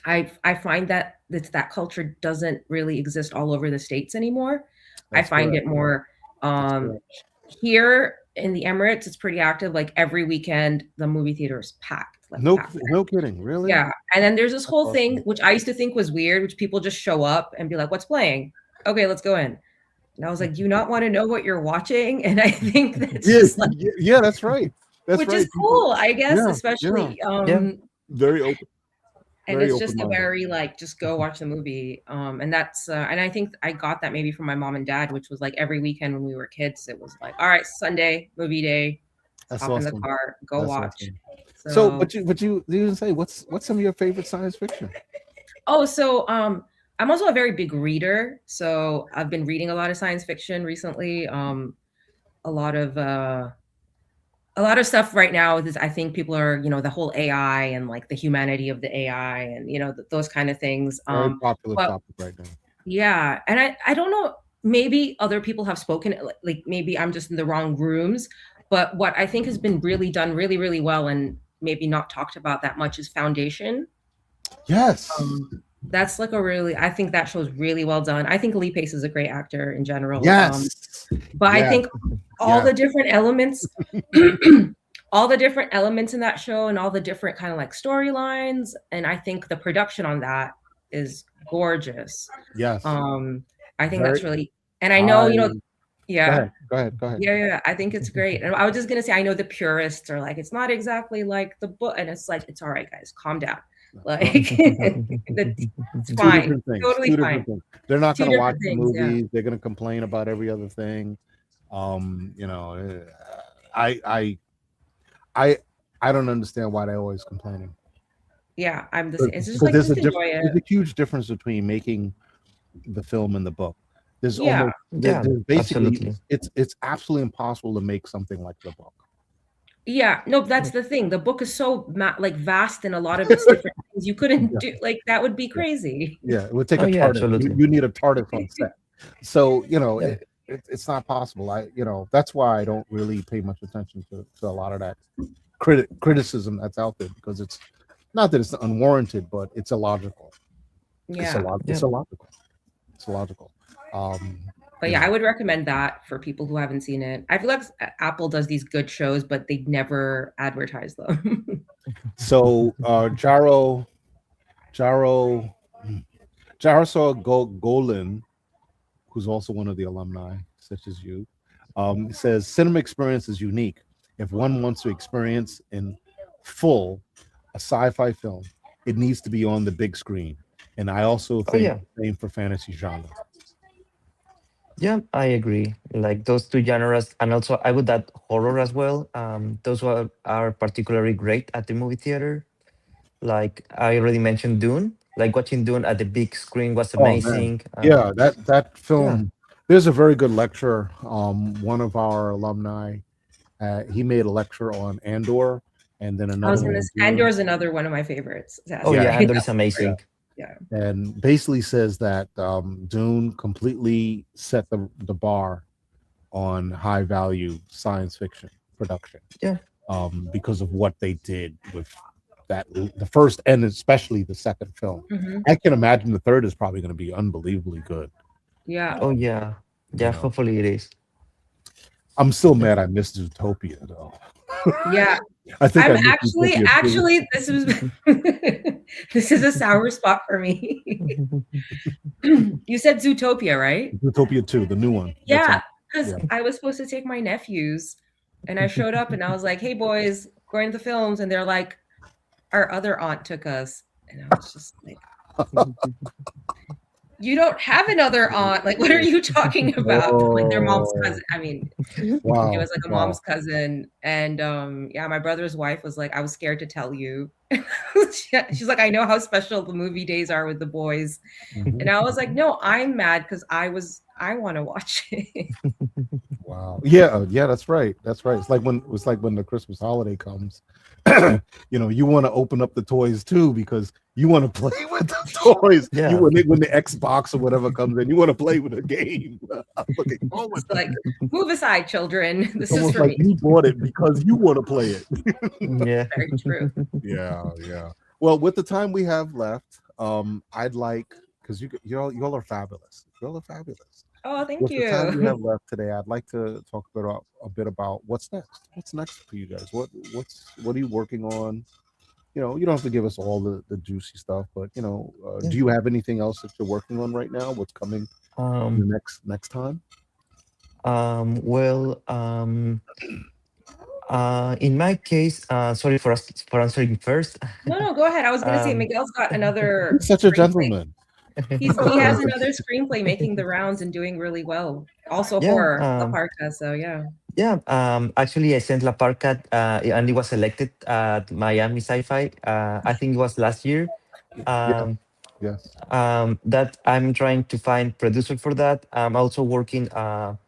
I find that that culture doesn't really exist all over the States anymore. I find it more here in the Emirates, it's pretty active. Like every weekend, the movie theater is packed. Like no kidding, really? Yeah. And then there's this whole thing, which I used to think was weird, which people just show up and be like, what's playing? Okay, let's go in. And I was like, do you not want to know what you're watching? And I think that's that's right. Which is cool, I guess, especially very open. And it's just a very like, just go watch the movie. And that's, and I think I got that maybe from my mom and dad, which was like every weekend when we were kids, it was like, all right, Sunday, movie day, hop in the car, go watch. Awesome. So what you didn't say, what's some of your favorite science fiction? Oh, so I'm also a very big reader. So I've been reading a lot of science fiction recently. A lot of stuff right now is, I think people are, the whole AI and like the humanity of the AI and, those kind of things. Very popular topic right now. Yeah. And I don't know, maybe other people have spoken, like maybe I'm just in the wrong rooms, but what I think has been really done really, really well and maybe not talked about that much is Foundation. Yes. That's like I think that show's really well done. I think Lee Pace is a great actor in general. Yes. But I think all the different elements, all the different elements in that show and all the different kind of like storylines. And I think the production on that is gorgeous. Yes. I think that's really, and I know, yeah. Go ahead. Yeah. I think it's great. And I was just going to say, I know the purists are like, it's not exactly like the book. And it's like, it's all right, guys, calm down. Like it's fine, totally fine. They're not going to watch the movies. They're going to complain about every other thing. I don't understand why they're always complaining. Yeah, I'm the same. It's just like, just enjoy it. There's a huge difference between making the film and the book. There's basically absolutely. It's absolutely impossible to make something like the book. Yeah, no, that's the thing. The book is so vast in a lot of its different things. You couldn't do like that would be crazy. Yeah, it would take a TARDIS. You need a TARDIS on set. So it's not possible. That's why I don't really pay much attention to a lot of that criticism that's out there, because it's not that it's unwarranted, but it's illogical. Yeah, it's illogical. But yeah, I would recommend that for people who haven't seen it. I feel like Apple does these good shows, but they never advertise them. So Jaro, Jaroslaw Golin, who's also one of the alumni, such as you, says cinema experience is unique. If one wants to experience in full a sci-fi film, it needs to be on the big screen. And I also Oh think yeah, the same for fantasy genre. yeah, I agree. Like those two genres, and also I would add horror as well. Those are particularly great at the movie theater. Like I already mentioned Dune. Like watching Dune at the big screen was Oh man, amazing. yeah, that Yeah. film. There's a very good lecture. One of our alumni, he made a lecture on Andor, and then I another was one gonna. on Dune. Andor's another one of my favorites. Oh Yeah, yeah, Sorry. Andor That is was great. amazing. Yeah. and basically says that Dune completely set the bar on high value science fiction production Yeah. because of what they did with that the first and especially the second film. Hmm. I can imagine the third is probably going to be unbelievably good. Yeah. Oh yeah. You Yeah. know, Hopefully it is. I'm still mad I missed Zootopia though. Yeah. I think I I'm missed Zootopia too. actually this is this is a sour spot for me. You said Zootopia, right? Zootopia 2, the new one. That's Yeah, on. because Yeah. I was supposed to take my nephews, and I showed up and I was like, "Hey boys, going to the films," and they're like, "Our other aunt took us," and I was just like, "You don't have another aunt. Like, what are you talking about?" Like their mom's cousin. I mean, Wow. it was like a Wow. mom's cousin, and yeah, my brother's wife was like, "I was scared to tell you." She's like, "I know how special the movie days are with the boys," Mhm. and I was like, "No, I'm mad because I want to watch it." Wow. Yeah, that's right. That's right. It's like when the Christmas holiday comes, you want to open up the toys too because you want to play with the toys. Yeah. You when the Xbox or whatever comes in, you want to play with a game. It's like, move aside, children. This It's is almost for like me. you bought it because you want to play it. Yeah. Very true. Yeah. Well, with the time we have left, I'd like because y'all are fabulous. Y'all are fabulous. Oh, thank With the time we you. have left today, I'd like to talk a bit about what's next. What's next for you guys? What are you working on? You don't have to give us all the juicy stuff, but do you have anything else that you're working on right now? What's coming Um. the next time? Well. In my case, sorry for answering first. No, go ahead. I was gonna say Um. Miguel's got another He's such a screenplay. gentleman. He has another screenplay making the rounds and doing really well. Also Yeah. horror, La Parca. So yeah. Yeah. Actually, I sent La Parca, and it was selected at Miami Sci-Fi. I think it was last year. Yes. That I'm trying to find producer for that. I'm also working on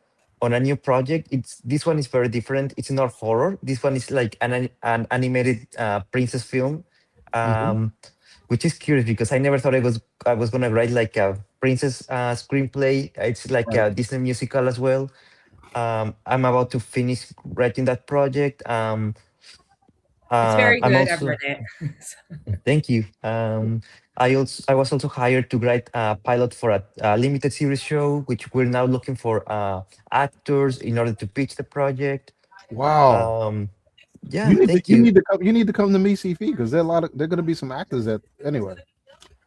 a new project. This one is very different. It's not horror. This one is like an animated princess film, which is curious because I never thought I was gonna write like a princess screenplay. It's like Right. a Disney musical as well. I'm about to finish writing that project. It's very I'm good. I've also read it. Thank you. I was also hired to write a pilot for a limited series show, which we're now looking for actors in order to pitch the project. Wow. Yeah, thank you. You need to come to MiSciFi because there are going to be some actors that anyway.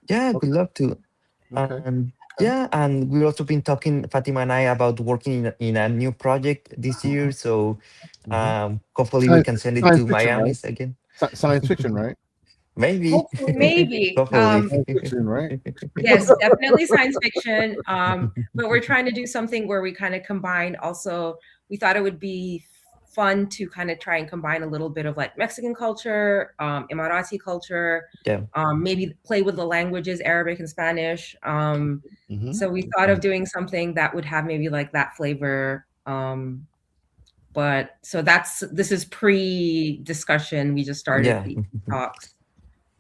Yeah, good luck to. Okay. Yeah, and we've also been talking, Fatima and I, about working in a new project this year. So hopefully we can send it Science to fiction, Miami right? again. Science fiction, right? Maybe. Hopefully, maybe. Hopefully. Science fiction, right? Yes, definitely science fiction. But we're trying to do something where we kind of combine also, we thought it would be fun to kind of try and combine a little bit of like Mexican culture, Emirati culture, Yeah. maybe play with the languages, Arabic and Spanish. So we thought of doing something that would have maybe like that flavor. But so this is pre-discussion. We just started the talks.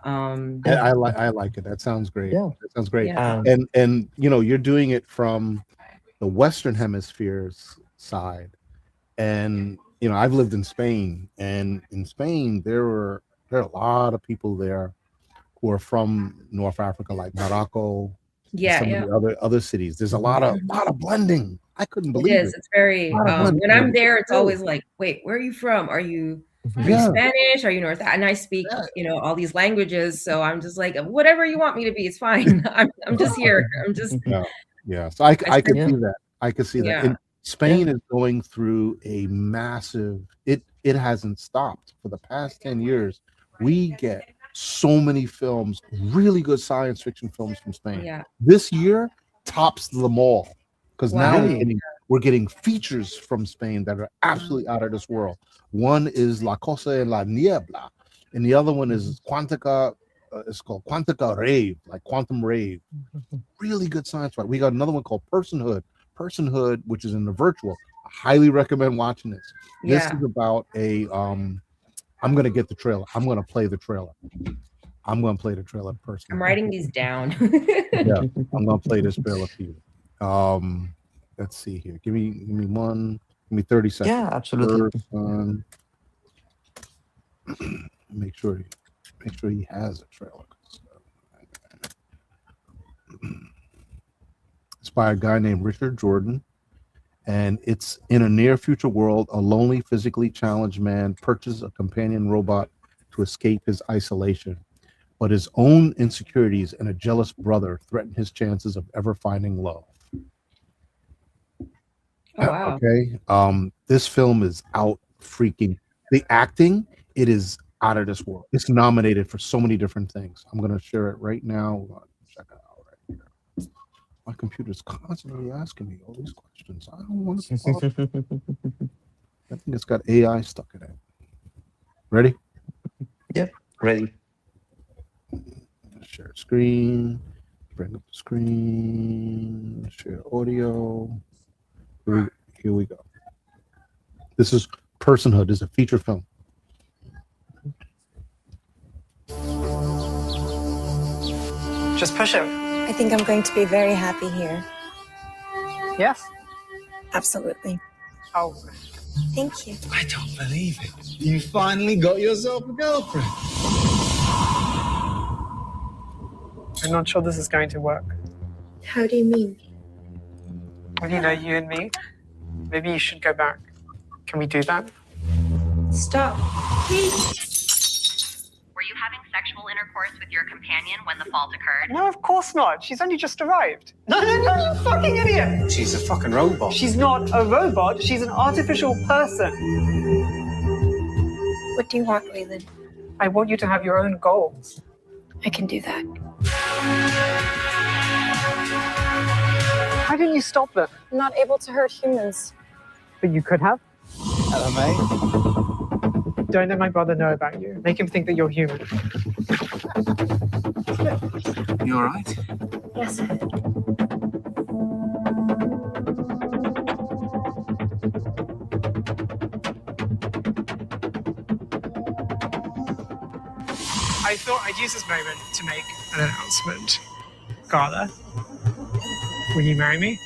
I like it. That sounds great. Yeah. That sounds great. Yeah. And you're doing it from the Western Hemisphere's side. And I've lived in Spain, and in Spain there are a lot of people there who are from North Africa, like Morocco. Some of the other cities. There's a lot of blending. I couldn't believe it. It's very when I'm there, it's always like, wait, where are you from? Are you Are you Spanish? Are you North? And I speak, all these languages. So I'm just like, whatever you want me to be, it's fine. I'm just here. I'm just. Yeah. So I could see that. I could see that. Yeah. And Spain is going through a massive. It hasn't stopped for the past 10 years. We get so many films, really good science fiction films from Spain. Yeah. This year tops them all because now Really? we're getting features from Spain that are absolutely out of this world. One is La Cosa en la Niebla, and the other one is Quantica. It's called Quantica Rave, like Quantum Rave. Really good science fiction. We got another one called Personhood, which is in the virtual. I highly recommend watching this. This is about a I'm gonna get the trailer. I'm gonna play the trailer. I'm gonna play the trailer personally. I'm writing these down. Yeah, I'm gonna play this trailer for you. Let's see here. Give me 30 seconds. Yeah, absolutely. Make sure he has a trailer. It's by a guy named Richard Jordan, and it's in a near future world. A lonely, physically challenged man purchases a companion robot to escape his isolation, but his own insecurities and a jealous brother threaten his chances of ever finding love. Oh, wow. Okay. This film is out freaking. The acting, it is out of this world. It's nominated for so many different things. I'm gonna share it right now. Check it out right here. My computer's constantly asking me all these questions. I don't want to. I think it's got AI stuck in it. Ready? Yep, ready. Share screen. Bring up the screen. Share audio. Here we go. This is Personhood. Is a feature film. Just push it. I think I'm going to be very happy here. Yes? Absolutely. Oh. Thank you. I don't believe it. You finally got yourself a girlfriend. I'm not sure this is going to work. How do you mean? Well, you and me, maybe you should go back. Can we do that? Stop. Were you having sexual intercourse with your companion when the fault occurred? No, of course not. She's only just arrived. No, you fucking idiot! She's a fucking robot. She's not a robot. She's an artificial person. What do you want, Waylon? I want you to have your own goals. I can do that. Why didn't you stop them? I'm not able to hurt humans. But you could have. Hello, mate. Don't let my brother know about you. Make him think that you're human. You all right? Yes. I thought I'd use this moment to make an announcement. Carla, will you marry me?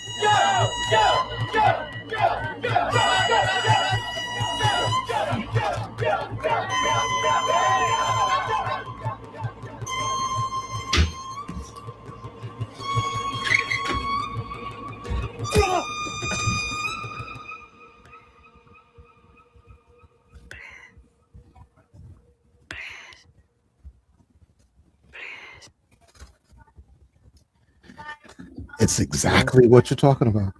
It's exactly what you're talking about.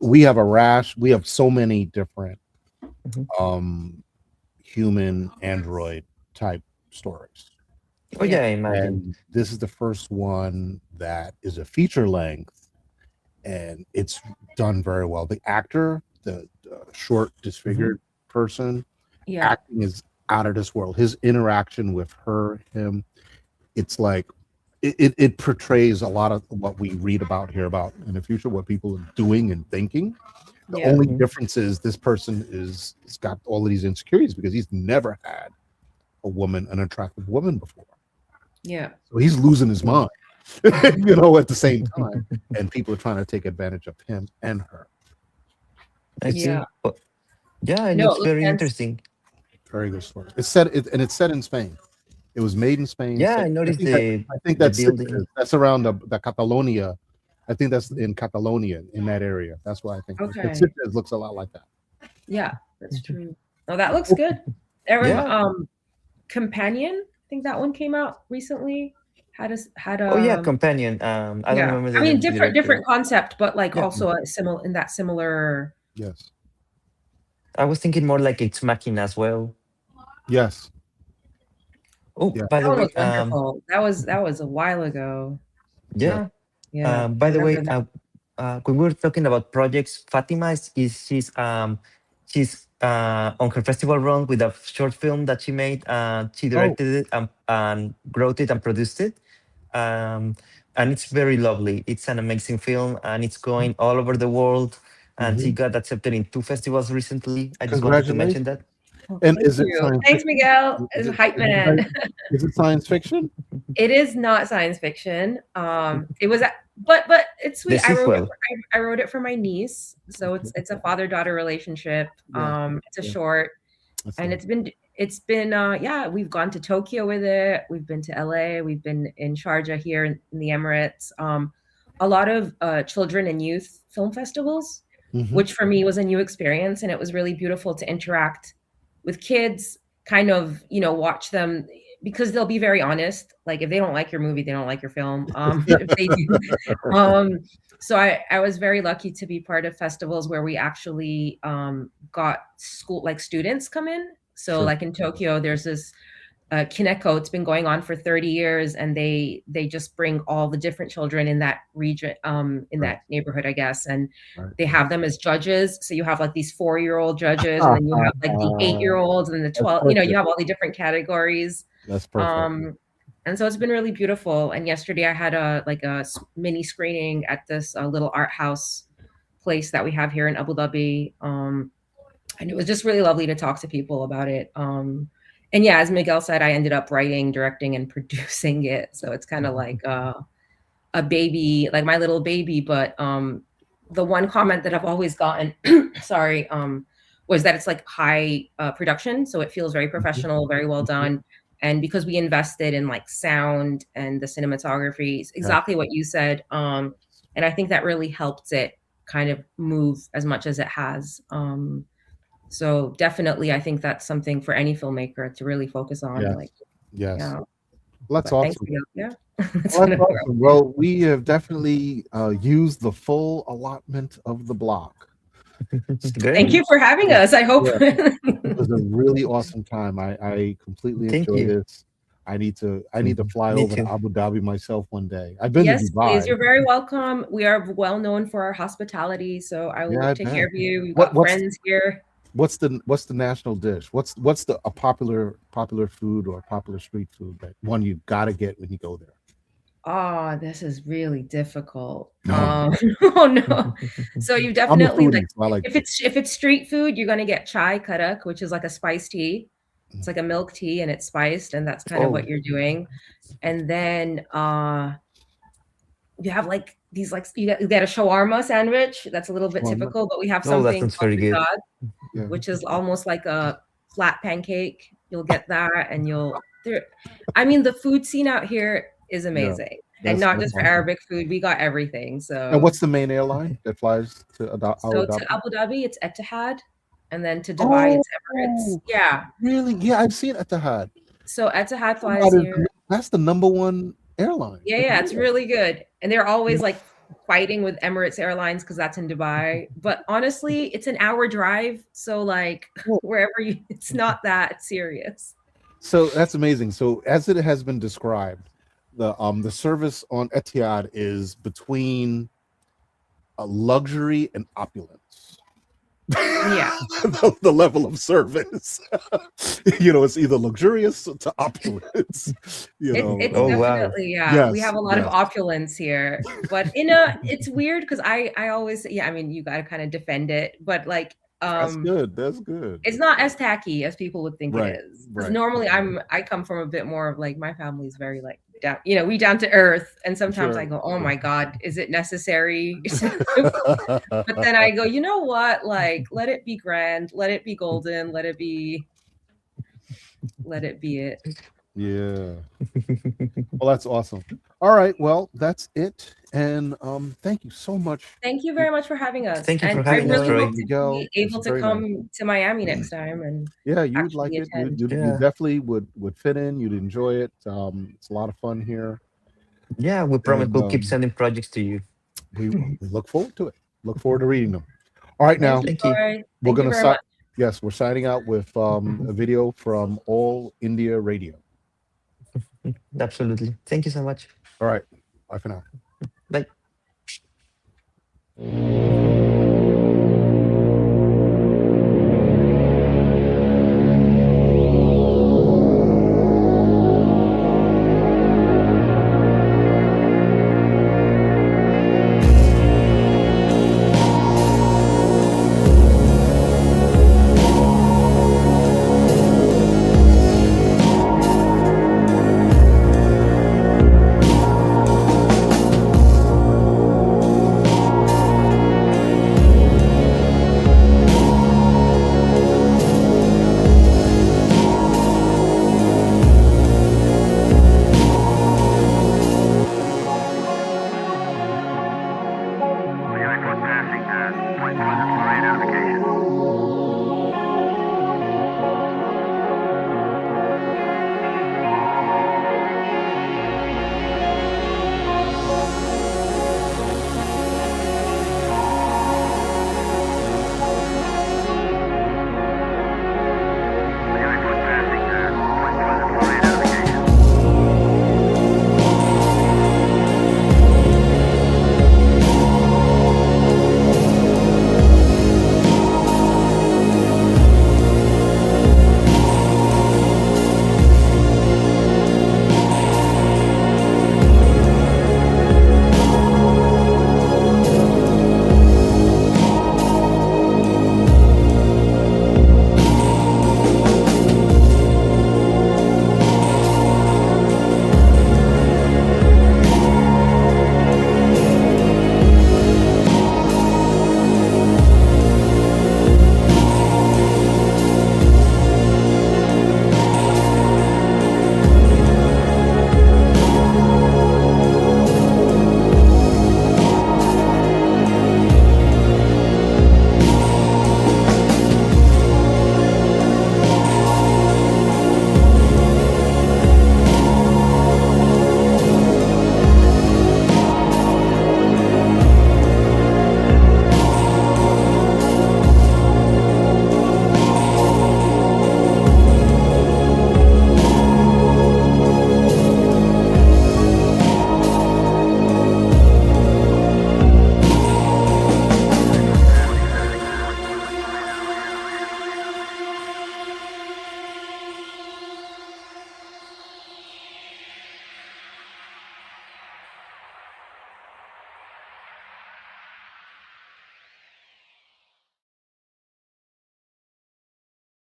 We have a rash. We have so many different human android type stories. Oh yeah, I imagine. And this is the first one that is a feature length, and it's done very well. The actor, the short disfigured person, acting is out of this world. His interaction with him, it's like it portrays a lot of what we read about here about in the future, what people are doing and thinking. The only difference is this person has got all of these insecurities because he's never had an attractive woman before. Yeah. So he's losing his mind, at the same time. And people are trying to take advantage of him and her. I see. Yeah, it looks very interesting. Very good story. It's set in Spain. It was made in Spain. Yeah, I noticed I think that's building. that's around the Catalonia. I think that's in Catalonia, in that area. That's why I think. Okay. Sitges looks a lot like that. Yeah, that's true. Oh, that looks good. Companion, I think that one came out recently. Had Oh yeah, Companion. I don't remember the I mean, name of the director. different concept, but like also a similar. Yes. I was thinking more like Ex Machina as well. Yes. Oh, Yeah. by the That way, was wonderful. That was a while ago. yeah. Yeah. By the way, remember when we were talking about projects, Fatima she's on her festival run with a short film that she made. She directed it and wrote it and produced it. And it's very lovely. It's an amazing film, and it's going all over the world. And she got accepted in 2 festivals recently. I just wanted to mention that. And Thank you. Thanks, Miguel. Is a hype man. Is it science fiction? It is not science fiction. It was, but it's sweet. I wrote it for my niece, so it's a father-daughter relationship. It's a short, and it's been yeah. We've gone to Tokyo with it. We've been to LA. We've been in Sharjah here in the Emirates. A lot of children and youth film festivals, which for me was a new experience, and it was really beautiful to interact with kids, kind of, watch them, because they'll be very honest. Like if they don't like your movie, they don't like your film. If they do. So I was very lucky to be part of festivals where we actually got students come in. So like in Tokyo, there's this Kineko. It's been going on for 30 years, and they just bring all the different children in that region, in that neighborhood, I guess, and they have them as judges. So you have like these 4-year-old judges, and then you have like the 8-year-olds and the 12. You have all the different categories. That's perfect. And so it's been really beautiful. And yesterday I had a mini screening at this little art house place that we have here in Abu Dhabi, and it was just really lovely to talk to people about it. And yeah, as Miguel said, I ended up writing, directing, and producing it. So it's kind of like a baby, like my little baby. But the one comment that I've always gotten, sorry, was that it's like high production. So it feels very professional, very well done. And because we invested in like sound and the cinematography, exactly what you said. And I think that really helped it kind of move as much as it has. So definitely, I think that's something for any filmmaker to really focus on. Yes. Well, that's awesome. Yeah. That's awesome. Well, we have definitely used the full allotment of the block. Thank you for having us. I hope it was a really awesome time. I completely enjoyed this. I need to fly over to Abu Dhabi myself one day. I've been to Dubai. Please. You're very welcome. We are well known for our hospitality, so I will take care of you. We've got friends here. What's the national dish? What's a popular food or popular street food that one you gotta get when you go there? Oh, this is really difficult. Oh no. So you definitely if it's street food, you're gonna get chai karak, which is like a spiced tea. It's like a milk tea and it's spiced, and that's kind of what you're doing. And then you have like these you get a shawarma sandwich. That's a little bit typical, but we have something that very good. Which is almost like a flat pancake. You'll get that, and I mean, the food scene out here is amazing, and not just for Arabic food. We got everything. So. And what's the main airline that flies to Abu Dhabi? So to Abu Dhabi, it's Etihad, and then to Dubai, it's Emirates. Yeah. Really? Yeah, I've seen Etihad. So Etihad flies here. That's the #1 airline. Yeah, it's really good, and they're always like fighting with Emirates Airlines because that's in Dubai. But honestly, it's an hour drive, so like wherever it's not that serious. So that's amazing. So as it has been described, the service on Etihad is between a luxury and opulence. Yeah. the level of service. It's either luxurious to opulence. It's definitely we have a lot of opulence here, but it's weird because I always I mean, you got to kind of defend it, but like that's good. It's not as tacky as people would think it is. Because normally I come from a bit more of like my family's very like down, we down to earth, and sometimes I go, oh my God, is it necessary? But then I go, you know what? Like, let it be grand, let it be golden, let it be it. Yeah. Well, that's awesome. All right. Well, that's it. And thank you so much. Thank you very much for having us. Thank you for And having I us, really Troy. hope to Miguel, be it's able to very come nice. to Miami next time and Yeah, you would like actually it. You, attend. you, you Yeah. definitely would fit in. You'd enjoy it. It's a lot of fun here. Yeah, we promise And we'll keep sending projects to you. we look forward to it. Look forward to reading them. All right, now Thank you, Thank you. Troy. we're Thank you gonna very much. Yes, we're signing out with a video from All India Radio. Absolutely. Thank you so much. All right, bye for now.